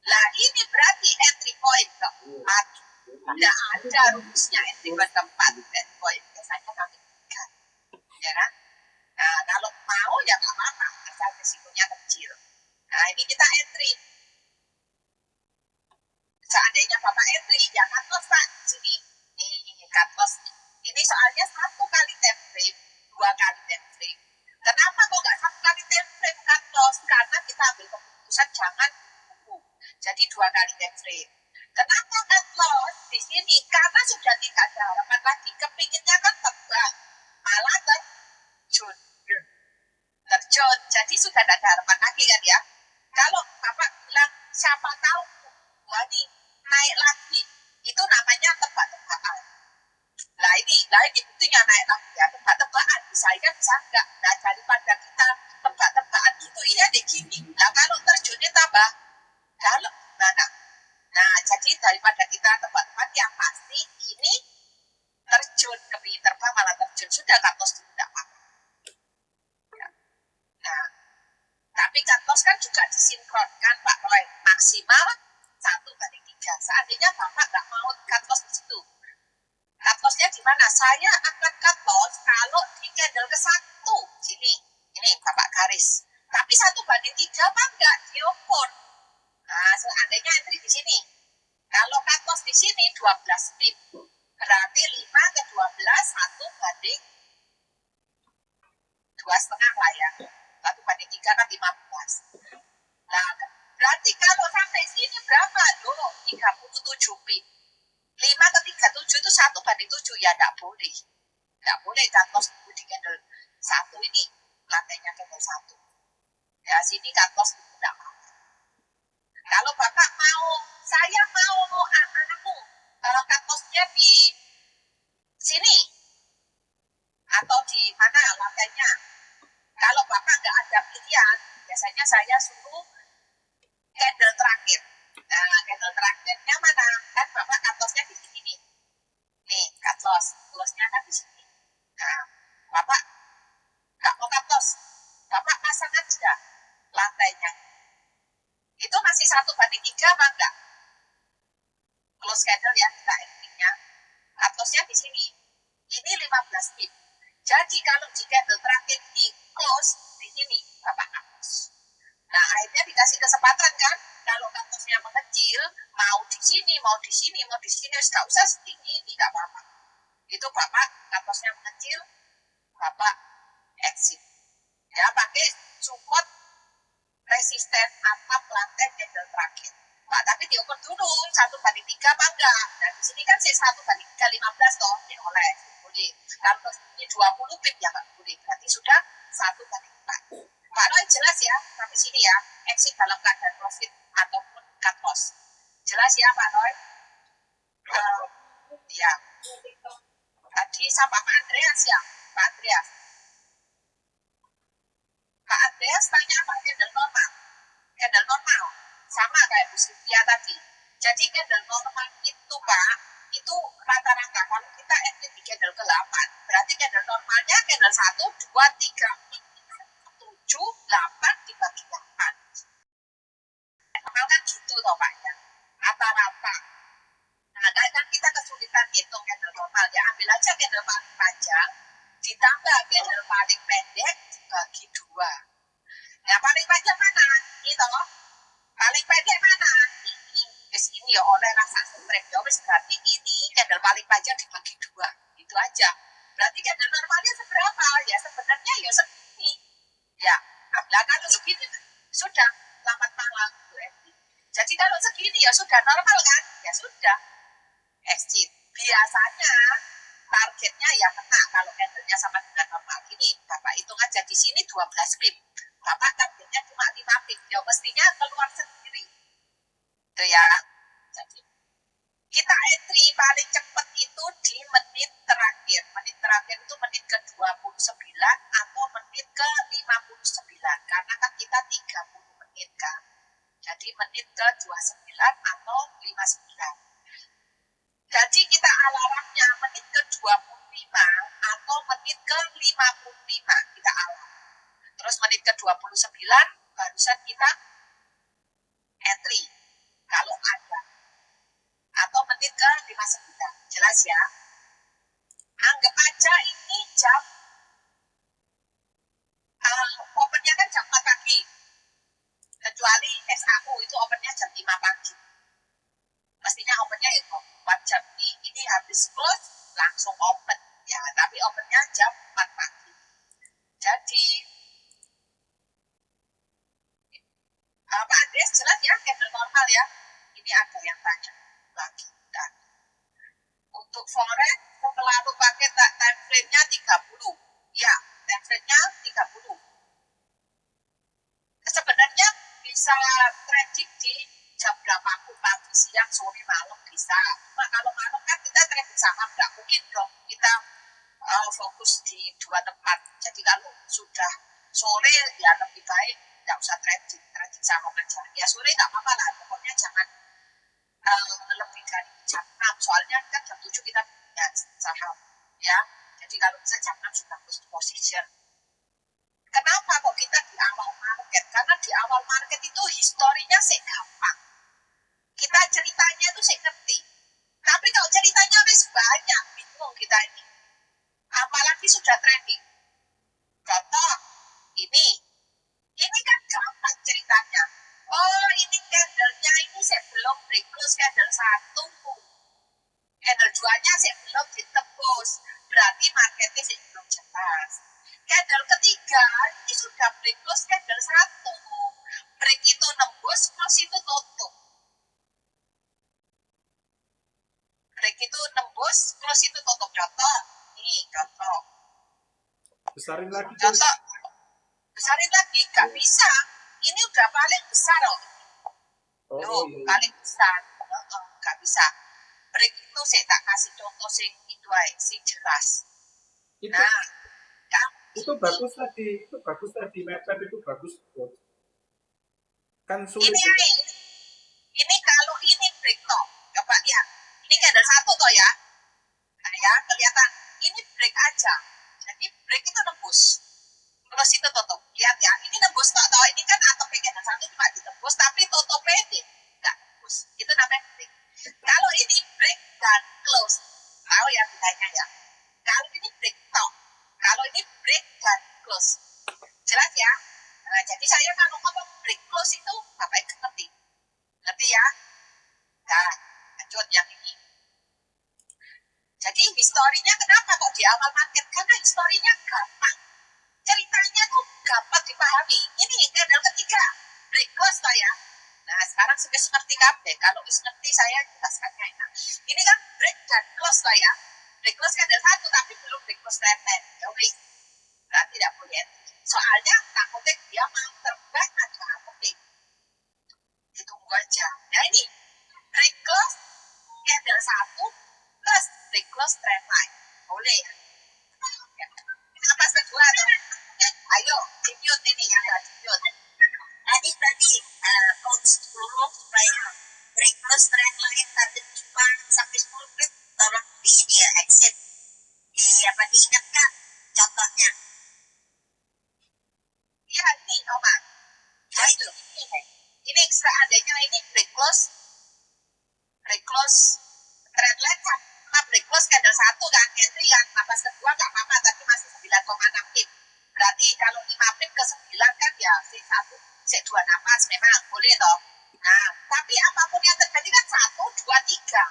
Nah ini berarti entry point keempat. Tidak ada rumusnya entry point keempat. Entry point biasanya kami berikan, ya kan? Nah kalau mau ya nggak apa-apa, asal risikonya kecil. Nah ini kita entry. Seandainya Bapak entry, ya cut loss Pak di sini. Ini cut loss. Ini soalnya 1 kali time frame, 2 kali time frame. Kenapa kok nggak 1 kali time frame cut loss? Karena kita ambil keputusan jangan buru. Jadi 2 kali time frame. Kenapa cut loss di sini? Karena sudah tidak ada harapan lagi. Kepinginnya kan terbang, malah terjun. Jadi sudah tidak ada harapan lagi kan ya. Kalau Bapak bilang siapa tahu, wah nih naik lagi, itu namanya tebak-tebakan. Nah ini buktinya naik lagi ya, tebak-tebakan bisa ya bisa enggak. Nah daripada kita tebak-tebakan gitu, iya deh gini. Nah kalau terjunnya tambah dalam gimana? Nah jadi daripada kita tebak-tebakan yang pasti ini terjun, kepingin terbang malah terjun, sudah cut loss tidak apa-apa. Ya. Nah tapi cut loss kan juga disinkronkan Pak Roy, maksimal 1/3. Seandainya Bapak nggak mau cut loss di situ, cut loss-nya di mana? Saya akan cut loss kalau di candle ke-1 sini. Ini Bapak garis. Tapi 1/3 apa enggak? Diukur. Nah, seandainya entry di sini. Kalau cut loss di sini 12 pip. Berarti 5 ke 12, 1/2 lah ya. 1/3 kan 15. Nah, berarti kalau sampai sini berapa? Loh, 37 pip. 5/37 itu 1/7 ya tidak boleh. Tidak boleh cut loss di candle 1 ini. Lantainya candle 1. Ya sini cut loss tidak apa-apa. Kalau Bapak mau, saya mau cut loss-nya di sini. Atau di mana lantainya. Kalau Bapak nggak ada pilihan, biasanya saya suruh candle terakhir. Nah, candle terakhirnya mana? Kan Bapak cut loss-nya di sini nih. Nih, cut loss. Loss-nya kan di sini. Nah, Bapak nggak mau cut loss. Bapak pasang aja lantainya. Itu masih 1/3 apa enggak? Close candle ya, kita entry-nya. Cut loss-nya di sini. Ini 15 pip. Jadi kalau di candle terakhir ini close di sini, Bapak hapus. Nah, akhirnya dikasih kesempatan kan, kalau cut loss-nya mengecil, mau di sini, mau di sini, mau di sini, nggak usah setinggi ini, nggak apa-apa. Itu Bapak cut loss-nya mengecil, Bapak exit. Ya, pakai support resisten atap lantai candle terakhir. Pak, tapi diukur dulu 1/3 apa enggak? Nah, di sini kan saya 1/3 15 toh, ya oleh boleh. Kalau ini 20 pip ya nggak boleh. Berarti sudah 1/4. Pak Roy jelas ya sampai sini ya, exit dalam keadaan profit ataupun cut loss. Jelas ya Pak Roy? Ya. Tadi sama Pak Andreas ya, Pak Andreas. Pak Andreas tanya apa candle normal? Candle normal sama kayak Bu Sylvia tadi. Jadi candle normal itu Pak, itu rata-rata kalau kita entry di candle ke-8, berarti candle normalnya candle 1, 2, 3, 7, 8 dibagi 8. Normal kan gitu toh Pak ya, rata-rata. Nah, kan kita kesulitan hitung candle normal ya, ambil aja candle paling panjang, ditambah candle paling pendek dibagi 2. Nah, paling panjang mana? Ini toh. Paling pendek mana? Ini. trend. Ya wis berarti ini candle paling panjang dibagi dua. Itu aja. Berarti candle normalnya seberapa? Ya sebenarnya ya segini. Ya, nah kalau segini sudah selamat malam Bu Evi. Jadi kalau segini ya sudah normal kan? Ya sudah. Exit. Biasanya targetnya ya kena kalau candlenya sama dengan normal. Ini Bapak hitung aja di sini 12 pip. Bapak targetnya cuma 5 pip. Ya mestinya keluar sendiri. Itu ya. Jadi kita entry paling cepat itu di menit terakhir. Menit terakhir itu menit ke 29 atau menit ke 59. Karena kan kita 30 menit kan. Jadi menit ke 29 atau 59. Jadi kita alarmnya menit ke 25 atau menit ke 55 kita alarm. Terus menit ke 29 barusan kita entry. Kalau ada. Atau menit ke 59. Jelas ya? Anggap aja ini jam opennya kan jam 4 pagi. Kecuali SAU itu opennya jam 5 pagi. Mestinya opennya itu 4 jam ini habis close langsung open. Ya, tapi opennya jam 4 pagi. Jadi Pak Andreas jelas ya, candle normal ya. Ini ada yang tanya lagi. Dan untuk forex selalu pakai time frame-nya 30. Ya, time frame-nya 30. Sebenarnya bisa trading di jam berapapun, pagi, siang, sore, malam bisa. Cuma kalau malam kan kita trading sama, nggak mungkin dong kita fokus di dua tempat. Jadi kalau sudah sore ya lebih baik nggak usah trading sama aja. Ya sore nggak apa-apa lah, pokoknya jangan lebih dari jam 6. Soalnya kan jam 7 kita punya saham. Ya, jadi kalau bisa jam 6 sudah position. Kenapa kok kita di awal market? Karena di awal market itu historinya sih gampang. Kita ceritanya itu sih ngerti. Tapi kalau ceritanya wis banyak, bingung kita ini. Apalagi sudah trending. Contoh, ini kan gampang ceritanya. Oh, ini candle-nya ini saya belum break close candle 1. Candle 2-nya saya belum ditembus. Berarti marketnya saya belum jelas. Candle ketiga ini sudah break close candle 1. Break itu nembus, close itu tutup. Break itu nembus, close itu tutup. Contoh, ini contoh. Besarin lagi. Contoh, besarin lagi, gak bisa. Ini udah paling besar loh. Oh, iya. Paling besar. Gak bisa. Break itu saya tak kasih contoh sing itu aja, sing jelas. Itu, Nah, ya. itu bagus tadi mepet itu bagus. Kan sulit. Ini kalau ini break toh, coba lihat. Ini candle 1 toh ya. Nah ya, kelihatan. Ini break aja. Jadi break itu nembus. Terus itu tutup. Lihat ya, ini nembus toh. Ini kan atau candle 1 cuma ditembus, tapi tutup pede. Enggak nembus. Itu namanya break. Kalau ini break dan close. Tahu ya bedanya ya. Kalau ini break toh. Kalau ini break dan close. Jelas ya? Nah, jadi saya kalau ngomong break close itu Bapak Ibu ngerti. Ngerti ya? Nah, lanjut yang ini. Jadi historinya kenapa kok di awal market? Karena historinya gampang. Ceritanya tuh gampang dipahami. Ini candle ketiga. Break close toh ya. Nah, sekarang sudah ngerti kabeh. Kalau wis ngerti saya jelaskannya enak. Ini kan break dan close toh ya. Break close candle 1 tapi belum break close trend. Ya wis. Berarti tidak boleh. Soalnya takutnya dia mau terbang atau apa nih. Ditunggu aja. Nah ini break close candle 1 plus break close trend line. Boleh ya? Apa kedua tuh? Ayo, dimute ini ya, dimute. Tadi coach dulu supaya break close trend line target 5 sampai 10 menit tolong di ini ya, exit. Diingatkan contohnya. Ya ini Oma. Nah itu ini seandainya ini break close trend line sama break close candle 1 kan entry kan napas kedua nggak apa-apa tapi masih 9,6 pip. Berarti kalau 5 pip ke 9 kan ya C1 C2 napas memang boleh toh. Nah tapi apapun yang terjadi kan 1, 2, 3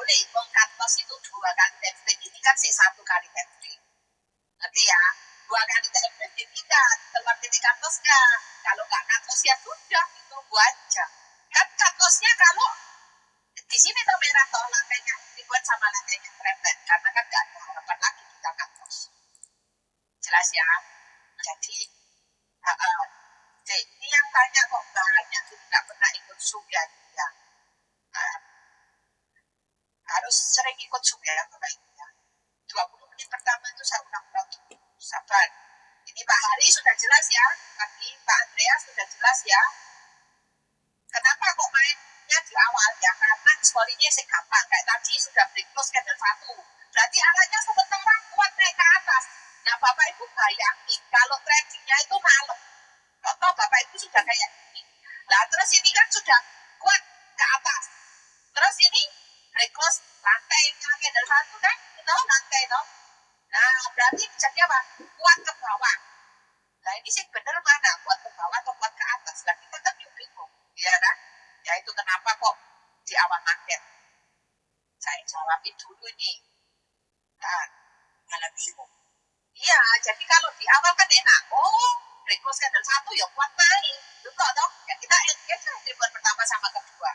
boleh hitung kantos itu 2 kali testing. Ini kan sih 1 kali testing. Ngerti ya? 2 kali testing ditingkat, keluar titik kantosnya. Kalau nggak kantos ya sudah, ditunggu aja. Kan kantosnya kalau di sini tuh merah toh lantainya dibuat sama lantainya krempet, karena kan nggak ada harapan lagi kita kantos. Jelas ya? Jadi, ini yang tanya kok banyak, tidak pernah ikut Zoom ya. Harus sering ikut Zoom ya Bapak Ibu ya. 20 menit pertama itu saya ulang-ulang dulu. Sabar. Ini Pak Hari sudah jelas ya. Tadi Pak Andreas sudah jelas ya. Kenapa kok mainnya di awal ya? Karena story-nya sih gampang. Kayak tadi sudah break close candle 1. Berarti arahnya sementara kuat naik ke atas. Nah Bapak Ibu bayangin kalau tradingnya itu malam. Contoh Bapak Ibu sudah kayak gini. Nah terus ini kan sudah kuat ke atas. Terus ini break close lantai candle 1 kan? Itu lantai no. Nah berarti jadi apa? Kuat ke bawah. Nah ini sih benar mana? Kuat ke bawah atau kuat ke atas? Nah kita kan juga bingung. Ya kan? Ya itu kenapa kok di awal market. Saya jawabin dulu nih. Dan malah bingung. Iya, jadi kalau di awal kan enak. Oh, break close candle 1 ya kuat naik. Betul toh? Ya kita engage lah buat pertama sama kedua.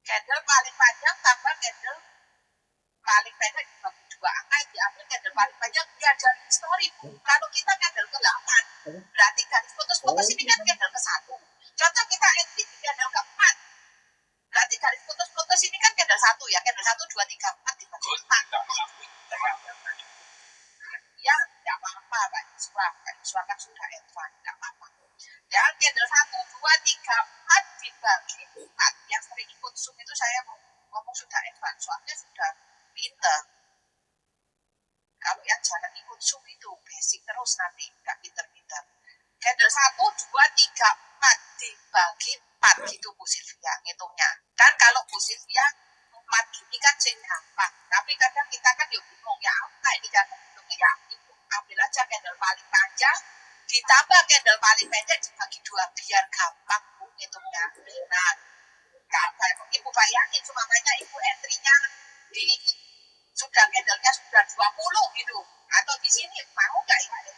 Candle paling panjang tambah candle paling pendek dibagi 2 angka diambil candle paling panjang dia dari story. Kalau kita candle ke 8, berarti garis putus-putus ini kan candle ke 1. Contoh kita entry di candle ke 4, berarti garis putus-putus ini kan candle 1 ya. Candle 1, 2, 3, 4 dibagi 4. Ya, tidak apa-apa Pak Iswa. Pak Iswa kan sudah advance, tidak apa-apa. Ya, candle 1, 2, 3, 4 dibagi 4. Yang sering ikut Zoom itu saya ngomong sudah advance, soalnya sudah pinter. Kalau yang jarang ikut Zoom itu basic terus nanti, nggak pinter-pinter. Candle 1, 2, 3, 4 dibagi 4 gitu Bu Silvia ngitungnya. Kan kalau Bu Silvia 4 gini kan sih gampang. Tapi kadang kita kan ya bingung ya apa ini kan hitungnya ya. Ambil aja candle paling panjang, ditambah candle paling pendek dibagi 2 biar gampang Bu ngitungnya. Nah, Ibu bayangin semuanya Ibu entry-nya di sudah candle-nya sudah 20 gitu. Atau di sini mau nggak ya?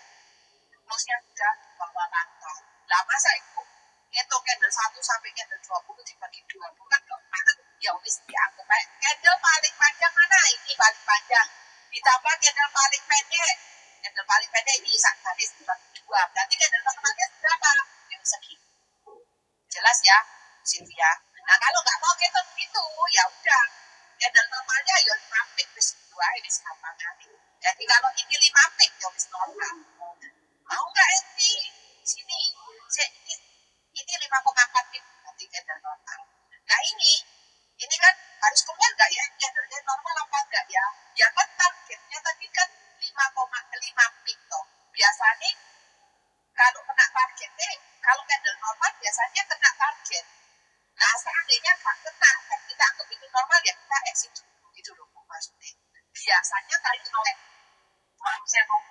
Close-nya sudah di bawah lantai. Lah masa Ibu ngitung candle 1 sampai candle 20 dibagi 2 bukan mana? Ya wis dianggap candle paling panjang mana? Ini paling panjang. Ditambah candle paling pendek. Candle paling pendek ini sak garis dibagi 2. Berarti candle normalnya berapa? Yang segi. Jelas ya, Sylvia. Nah kalau nggak mau gitu ya udah. Candle normalnya ya 5 pip bis 2 ini gampang kali. Jadi kalau ini 5 pip ya bis normal. Mau nggak ini? Sini. Ini 5,4 pip nanti candle normal. Nah ini kan harus keluar nggak ya? Candlenya normal apa enggak ya? Ya kan targetnya tadi kan 5,5 pip toh. Biasanya kalau kena targetnya, kalau candle normal biasanya kena target. Nah seandainya nggak kena dan kita anggap itu normal ya kita exit dulu gitu loh Bu maksudnya. Biasanya kali oleh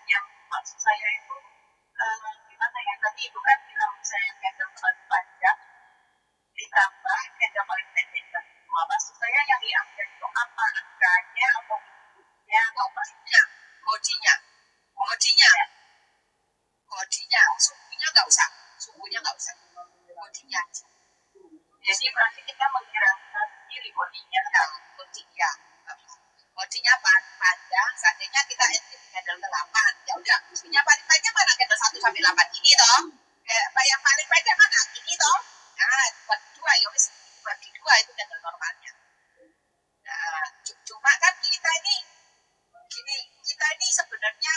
yang maksud saya itu gimana ya, tadi Ibu kan bilang saya candle paling panjang ditambah candle paling pendek dan maksud saya yang diambil itu apa? Angkanya atau bentuknya atau maksudnya bodinya suhunya nggak usah bodinya aja. Jadi berarti kita menggerakkan diri bodinya bodinya panjang. Seandainya kita entry di candle ke-8 ya udah bodinya paling panjang mana candle 1 sampai 8 ini toh. Yang paling panjang mana ini toh. Nah bagi 2 ya wis bagi 2 itu candle normalnya. Nah cuma kan kita ini sebenarnya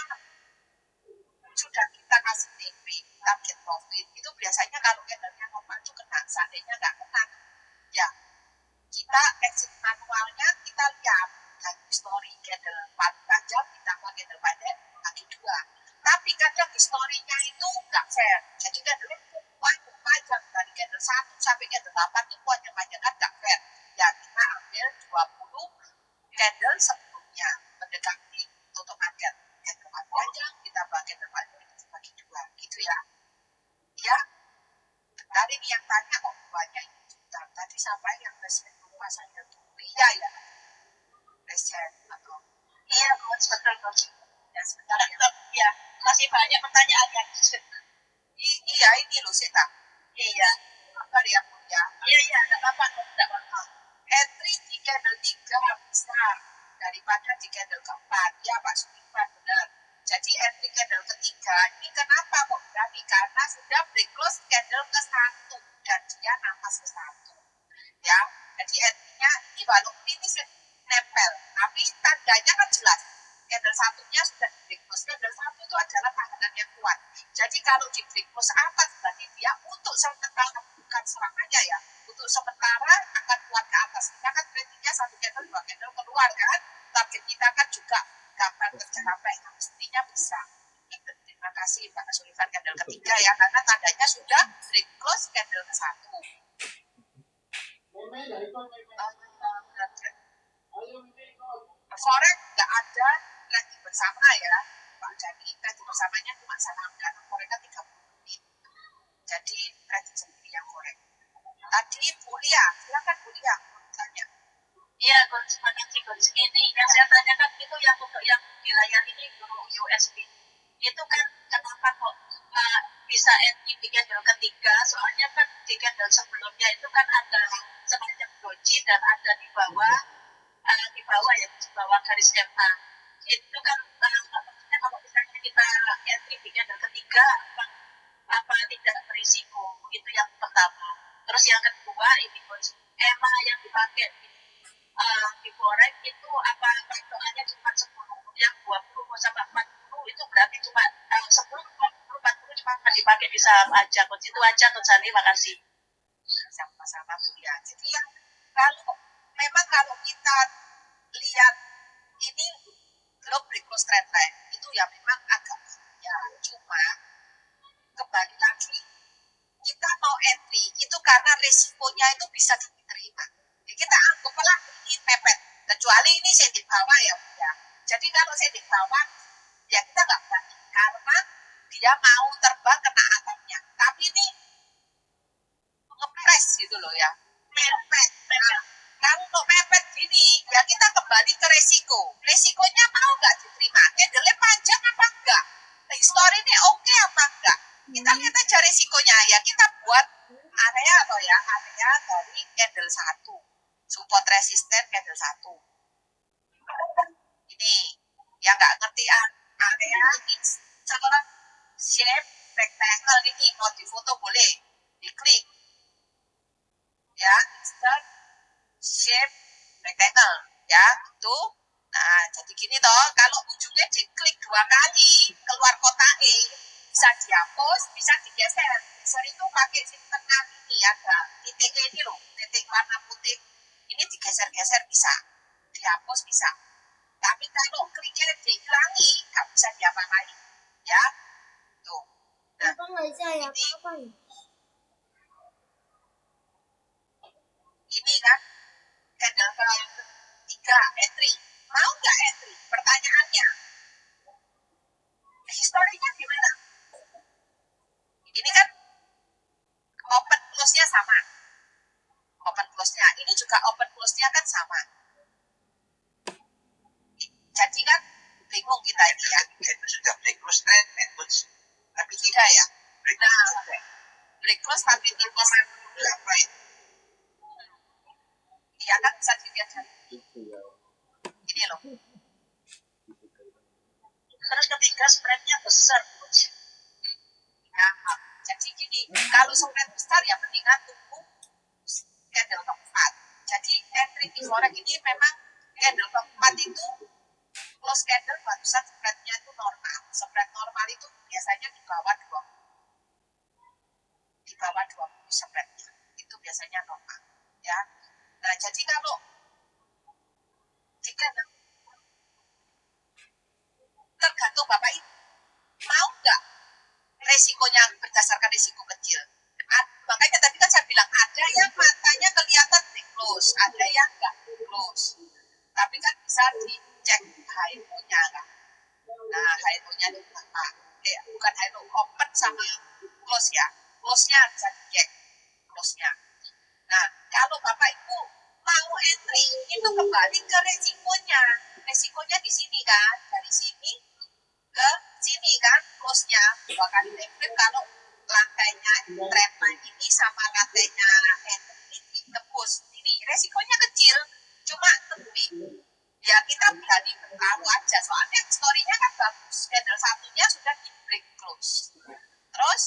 sudah kita kasih TP target profit itu biasanya kalau candlenya normal itu kena. Seandainya nggak kena ya kita exit manualnya kita lihat dari story candle paling panjang ditambah candle pendek bagi 2. Tapi kadang historinya itu nggak fair. Jadi candle panjang dari candle 1 sampai candle 8 itu panjang kan nggak fair. Ya kita ambil 20 candle sebelumnya mendekati tutup market. Candle panjang ditambah candle pendek bagi 2 gitu ya. Ya. Tadi ini yang tanya kok banyak ini juta. Tadi siapa yang ketiga ya, reset atau Iya, Coach, betul, Coach. ya sebentar ya. Ya, masih banyak pertanyaan yang Iya ini loh Sita. iya. Sabar ya Bu ya. Iya, iya, enggak apa-apa, enggak apa-apa. Entry di candle 3 besar daripada di candle keempat. Ya Pak Sulaiman benar. Jadi entry candle ketiga ini kenapa kok berani? Karena sudah break close candle ke 1 dan dia nafas ke 1. Ya, jadi entry-nya ini walaupun ini nempel, tapi tandanya kan jelas. Candle satunya sudah di break close. Candle 1 itu adalah tahanan yang kuat. Jadi kalau di break close atas berarti dia untuk sementara, bukan selamanya ya. Untuk sementara akan kuat ke atas. Kita kan berarti satu candle, dua candle keluar kan. Target kita kan juga kapan tercapai. Nah, mestinya bisa. Terima kasih Pak Sulaiman candle ketiga ya, karena tandanya sudah break close candle ke 1. Forex nggak ada lagi bersama ya Pak Dani. Lagi bersamanya cuma sama karena forex 30 menit. Jadi trading sendiri yang forex. Tadi Bulia, silakan Bulia tanya. Iya, Coach, makasih, Coach. Ini yang saya tanyakan itu yang untuk yang di layar ini guru USB. Itu kan kenapa kok bisa entry di candle ketiga? Soalnya kan di candle sebelumnya itu kan ada semacam doji dan ada di bawah ya, di bawah garis MA. Itu kan maksudnya kalau misalnya kita entry di candle ketiga, apa tidak berisiko? Itu yang pertama. Terus yang kedua ini Coach, EMA yang dipakai di forex itu apa patokannya cuma 10, yang 20 sampai 40 itu berarti cuma 10, 20, 40 cuma dipakai di saham aja. Coach, itu aja Coach Sani, makasih. Sama-sama Bu ya. Jadi yang kalau kita lihat ini belum break close trend line itu ya memang agak ya, cuma kembali lagi kita mau entry itu karena resikonya itu bisa diterima. Jadi kita anggaplah ini mepet, kecuali ini saya di bawah ya Bu ya. Jadi kalau saya di bawah ya kita nggak berani karena dia mau terbang kena atapnya. Tapi ini ngepres gitu loh ya, mepet. Nah, kalau mepet gini ya kita kembali ke resikonya mau nggak diterima, candle panjang apa enggak, histori ini oke apa enggak, kita lihat aja resikonya ya. Kita buat area dari candle 1, support resisten candle 1 ini yang nggak ngerti area sekarang shape rectangle ini mau difoto boleh diklik ya, insert shape rectangle ya itu. Nah jadi gini toh, kalau ujungnya diklik 2 kali keluar kotak bisa dihapus, bisa digeser. Geser itu pakai di tengah ini ada titik ini loh, titik warna putih ini digeser-geser bisa, dihapus bisa. Tapi kalau kliknya dihilangi nggak bisa diapa-apain ya tuh. Nah, Apa nggak bisa ya? Apa ya? ini kan candle ketiga entry, mau nggak entry? Pertanyaannya historinya gimana? Ini kan open close-nya sama, open close-nya ini juga open close-nya kan sama, jadi kan bingung kita ini ya. Itu sudah break close trend, Coach. Tapi tidak ya. Nah, break close tapi di komen berapa ya? Iya kan bisa dilihat dari ini loh. Terus ketiga spreadnya besar, Coach. Nah, jadi gini, kalau spread besar ya mendingan tunggu candle keempat. Jadi entry di forex ini memang candle keempat itu close candle barusan spreadnya itu normal. Spread normal itu biasanya di bawah 20 spreadnya itu biasanya normal ya. Nah jadi kalau jika tergantung Bapak Ibu mau nggak resikonya berdasarkan resiko kecil. Makanya tadi kan saya bilang ada yang matanya kelihatan di close, ada yang nggak close. Tapi kan bisa dicek HNO-nya kan. Nah HNO-nya itu berapa? Bukan HNO, open sama close ya. Close-nya bisa dicek close-nya. Nah kalau Bapak Ibu mau entry itu kembali ke resikonya. Resikonya di sini kan, dari sini ke sini kan, close-nya 2 kali template kalau lantainya trendline ini sama lantainya ini tembus ini resikonya kecil, cuma tapi ya kita berani bertaruh aja soalnya story-nya kan bagus, candle satunya sudah di break close, terus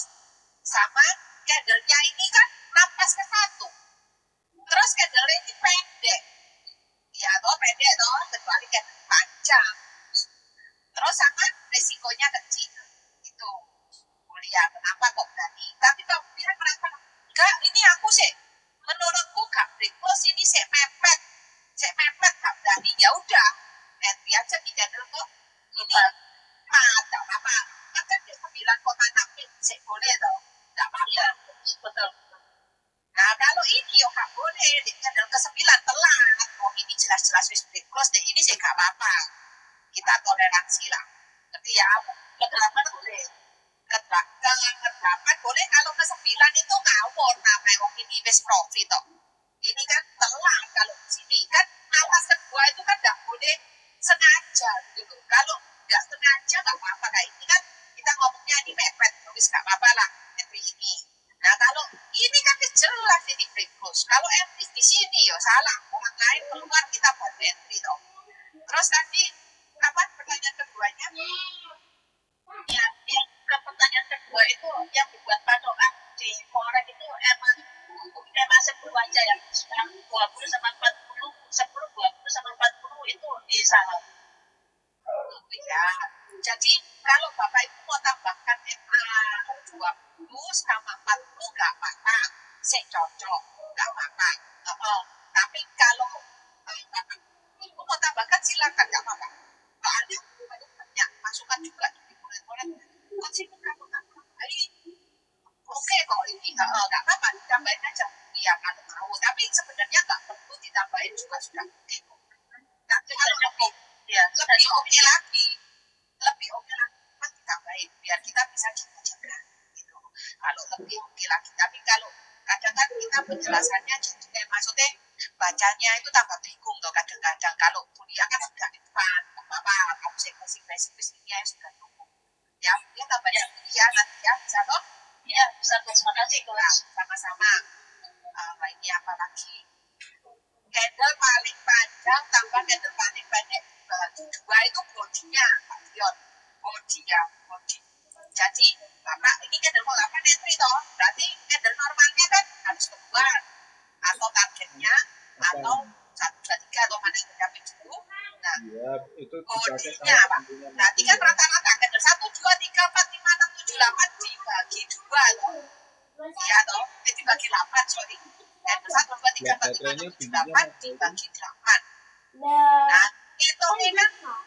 sama candle-nya ini kan napas ke satu, terus candle ini pendek ya toh, pendek toh, kecuali candle panjang, terus sama resikonya kecil itu kuliah kenapa kok berani, tapi kalau dia merasa enggak ini aku sih menurutku gak break close ini sih mepet gak berani, ya udah entry aja di channel kok ini ada apa kan dia 9,6 sih boleh toh gak apa-apa betul. Nah kalau ini ya gak boleh di channel ke 9 telat, oh ini jelas-jelas wis break close deh, ini sih gak apa-apa, kita toleransi lah, ngerti ya, ke-8 boleh, ke-8 boleh, kalau ke-9 itu ngawur namanya wong ini wis profit toh. Ini kan telat kalau di sini kan awas kedua itu kan nggak boleh sengaja gitu. Kalau nggak sengaja nggak apa-apa, kayak ini kan kita ngomongnya ini mepet, terus nggak apa-apa lah entry ini. Nah kalau ini kan jelas ini break close. Kalau entry di sini ya salah, orang lain keluar kita buat entry toh. Terus tadi apa pertanyaan keduanya? Ya, yang ke pertanyaan kedua itu yang dibuat patokan di forex itu emang sepuluh aja yang sekarang 20 sama 40, 10, 20 sama 40 itu di saham. Ya, jadi kalau Bapak Ibu mau tambahkan MA 20 sama 40 nggak apa-apa, saya cocok, nggak apa-apa. Tapi kalau Bapak Ibu mau tambahkan silakan, nggak apa-apa. Soalnya banyak masukan juga di murid-murid. Kok sih kamu nggak tambahin? Oke kok ini nggak apa-apa, ditambahin aja. Iya kalau mau, tapi sebenarnya nggak perlu ditambahin juga sudah oke kok. Nanti kalau lebih oke lagi, kan ditambahin biar kita bisa jaga-jaga gitu. Kalau lebih oke lagi, tapi kalau kadang kan kita penjelasannya jadi maksudnya bacanya itu tambah bingung tuh kadang-kadang. Kalau kuliah kan sudah advance, nggak apa-apa, kamu sih basic-basicnya sudah cukup. Ya, dia tambahnya kuliah nanti ya bisa toh? Ya, bisa terima kasih kelas. Sama-sama. Ini apa lagi? Candle paling panjang tambah candle paling pendek dibagi 2 itu bodinya, Pak Dion. Body. Jadi, Bapak ini candle mau 8 entry toh, berarti candle normalnya kan harus keluar atau targetnya atau 1, 2, 3 atau mana yang mencapai dulu. Nah, Iya, itu bodinya Pak. Berarti kan rata-rata candle 1, 2, 3, 4, 5, 6, 7, 8 dibagi 2 toh. Iya toh, dibagi 8 sorry. Candle 1, 2, 3, 4, 5, 6, 7, 8 dibagi 8. Nah, hitungnya kan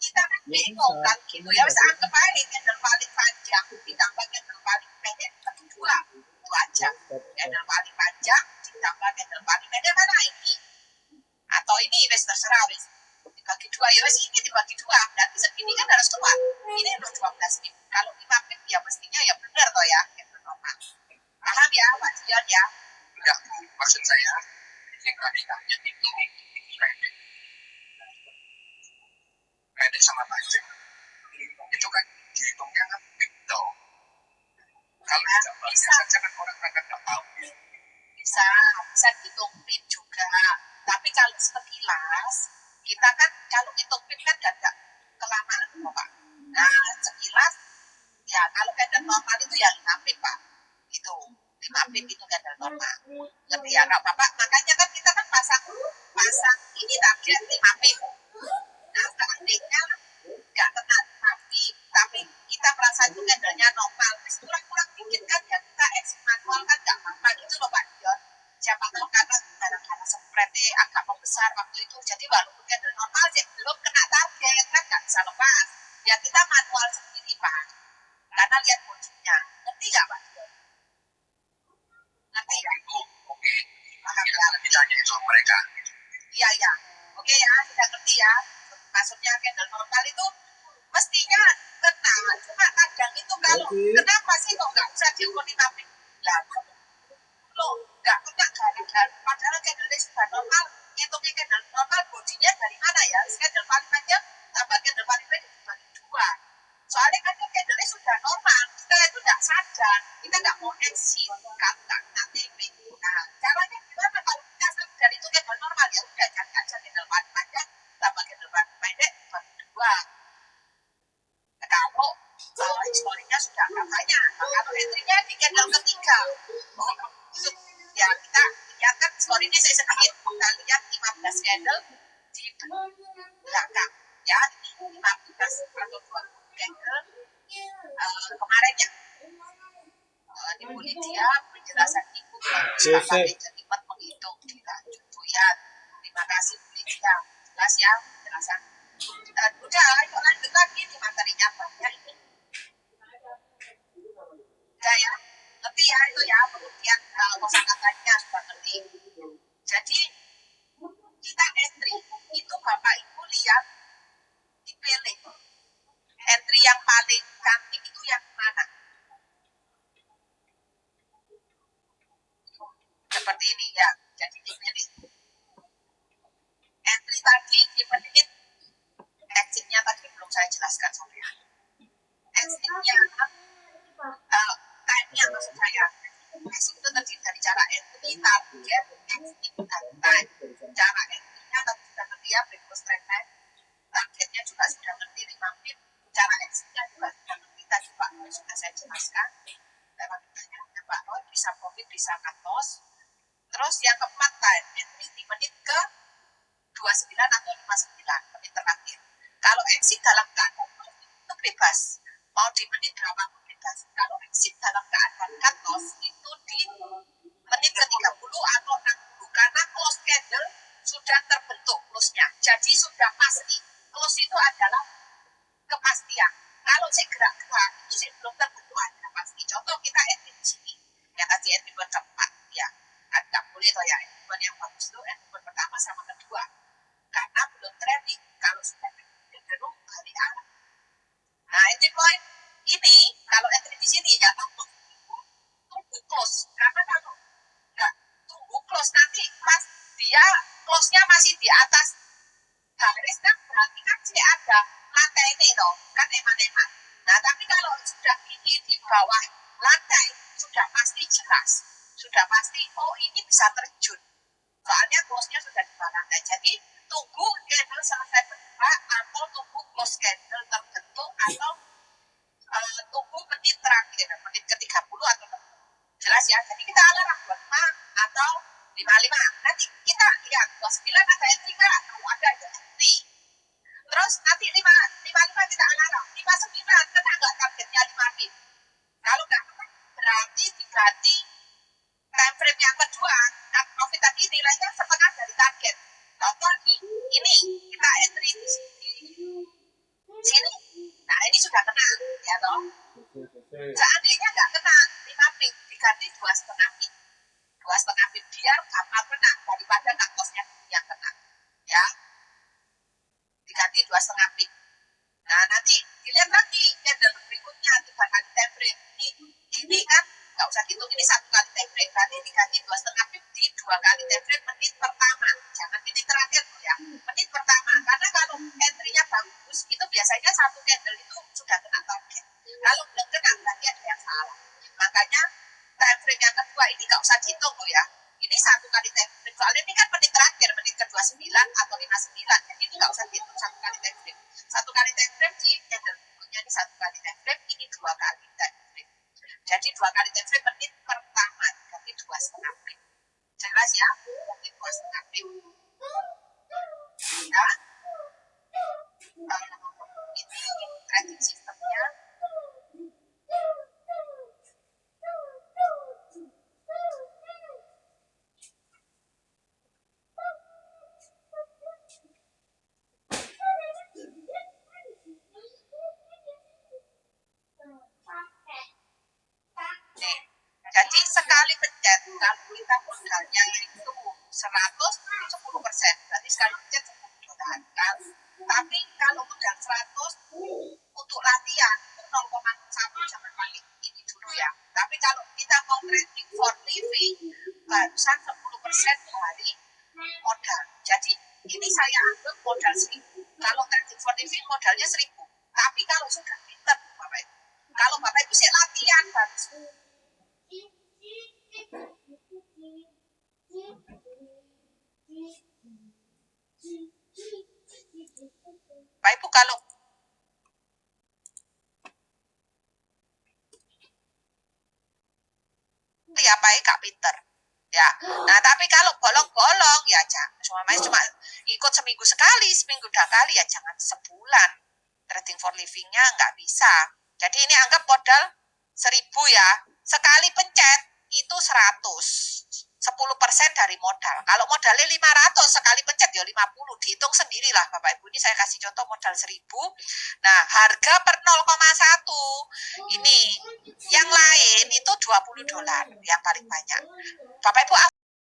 kita kan bingung kan gitu ya, bisa anggap aja candle paling panjang ditambah candle paling pendek bagi 2 itu aja. Candle paling panjang ditambah candle paling pendek mana ini atau ini wes terserah wes dibagi 2 ya wes ini dibagi 2 berarti segini kan harus keluar ini loh 12 pip, kalau 5 pip ya mestinya ya benar toh ya candle normal. Paham ya Pak Dion ya? Ya, maksud saya yang radikanya itu pendek sama panjang itu kan dihitungnya kan big dong. Kalau tidak bisa saja kan orang akan nggak tahu. Bisa dihitung pip juga, tapi kalau sekilas kita kan kalau hitung pip kan agak kelamaan kok Pak. Nah sekilas ya kalau candle normal itu ya 5 pip Pak, itu 5 pip itu candle normal. Tapi ya nggak apa-apa, makanya kan kita kan pasang ini target 5 pip. Nah seandainya nggak kena 5 pip, tapi kita merasa itu candlenya normal, terus kurang-kurang dikit kan ya kita exit manual kan nggak apa-apa gitu loh Pak Dion. Siapa tahu karena gara-gara spreadnya agak membesar waktu itu, jadi walaupun candle normal sih belum kena target kan nggak bisa lepas. Ya kita manual sendiri Pak, karena lihat bodinya. Ngerti nggak Pak Dion? Ngerti ya? Oke, kita ditanya itu mereka. Iya. Oke ya, sudah ngerti ya. Maksudnya candle normal itu mestinya kena, cuma kadang itu kalau kenapa sih kok nggak bisa diukur 5 pip? Lah, lo nggak kena gara-gara padahal candle sudah normal, hitungnya candle normal body belakang ya, ini 15 atau 20 candle kemarin ya. Ibu Lydia penjelasan Ibu pakai jelimet menghitung dilanjut Bu ya. Terima kasih Bu Lydia, jelas ya penjelasan. Udah, ayo lanjut lagi di materinya banyak ini. Udah ya, ngerti ya itu ya, pengertian kosakatanya sudah ngerti. Jadi kita entry itu Bapak Ibu lihat, dipilih entry yang paling cantik itu yang mana. Seperti ini ya, jadi dipilih entry tadi di menit exitnya tadi belum saya jelaskan sampai exitnya time-nya maksud saya. Exit itu terdiri dari cara entry, target, exit, dan time. Cara entry-nya tadi sudah ngerti ya, breakfast trend time. Targetnya juga sudah ngerti 5 menit. Cara exit-nya juga sudah ngerti tadi Pak Roy sudah saya jelaskan. Lewat pertanyaannya Pak Roy, bisa profit, bisa cut loss. Terus yang keempat time entry di menit ke 29 atau 59 menit terakhir. Kalau exit dalam keadaan itu bebas, mau di menit berapa pun bebas. Kalau exit dalam keadaan cut loss itu di menit ke 30 atau 60 karena close candle sudah terbentuk close-nya. Jadi sudah pasti. Close itu adalah kepastian. Kalau saya gerak-gerak itu sih belum terbentuk ada pasti. Contoh kita entry di sini, yang kasih entry keempat ya. Kan nggak boleh toh ya, entry yang bagus itu entry pertama sama kedua. Karena belum trading. Kalau sudah cenderung balik arah. Nah, entry point ini kalau entry di sini ya tunggu close. Karena kalau nggak tunggu close nanti pas dia close-nya masih di atas garis kan berarti kan sih ada lantai ini toh kan eman-eman. Nah, tapi kalau sudah ini di bawah lantai sudah pasti jelas, sudah pasti oh ini bisa terjun. Soalnya close-nya sudah di bawah lantai. Jadi tunggu candle selesai bergerak atau tunggu close candle terbentuk atau tunggu menit terakhir, menit ke 30 atau 60. Jelas ya, jadi kita alarm 25 atau 55. Nanti kita lihat 29 ada entry nggak? Ada entry. Terus nanti 55 kita alarm, 59 kena nggak targetnya 5 menit. Kalau nggak kena berarti diganti time frame yang kedua. Cut profit tadi nilainya setengah dari target. Contoh nih, ini kita entry di sini. Nah, ini sudah kena, ya toh. Seandainya nggak kena 5 pip, diganti 2,5 pip. 2,5 pip biar gampang kena daripada cut loss-nya yang kena. Ya, diganti 2,5 pip. Nah, nanti dilihat lagi candle berikutnya 3 kali time frame. Ini kan nggak usah dihitung, ini 1 kali time frame. Berarti diganti 2,5 pip di 2 kali time frame menit pertama. Jangan menit terakhir ya, menit pertama. Karena kalau entry-nya bagus, itu biasanya 1 candle itu sudah kena target. Kalau belum kena, berarti ada yang salah. Makanya time frame yang kedua ini nggak usah dihitung loh ya. Ini 1 kali time frame. Soalnya ini kan menit terakhir, menit ke 29 atau 59. Jadi ini nggak usah dihitung 1 kali time frame. 1 kali time frame di candle berikutnya ini 1 kali time frame, ini 2 kali time frame. Jadi 2 kali time frame menit pertama, berarti 2,5 pip. Jelas ya, berarti 2,5 pip. Nah, ini trading sistemnya. Jadi sekali pencet, kalau kita modalnya itu 100, 10%, berarti sekali pencet 10 jutaan kan. Tapi kalau modal 100 untuk latihan itu 0,1 jangan pakai ini dulu ya. Tapi kalau kita mau trading for living, barusan 10% dari modal. Jadi ini saya anggap modal 1.000. Kalau trading for living modalnya 1.000. Tapi kalau sudah pinter Bapak Ibu, kalau Bapak Ibu sih latihan bagus. Pak Ibu kalau ya Pak gak pinter ya. Nah tapi kalau bolong-bolong ya cuma ikut seminggu sekali, seminggu 2 kali ya jangan sebulan. Trading for living-nya nggak bisa. Jadi ini anggap modal 1.000 ya. Sekali pencet itu 100. 10% dari modal. Kalau modalnya 500, sekali pencet ya 50. Dihitung sendirilah Bapak Ibu. Ini saya kasih contoh modal 1.000. Nah, harga per 0,1. Ini yang lain itu $20 yang paling banyak. Bapak Ibu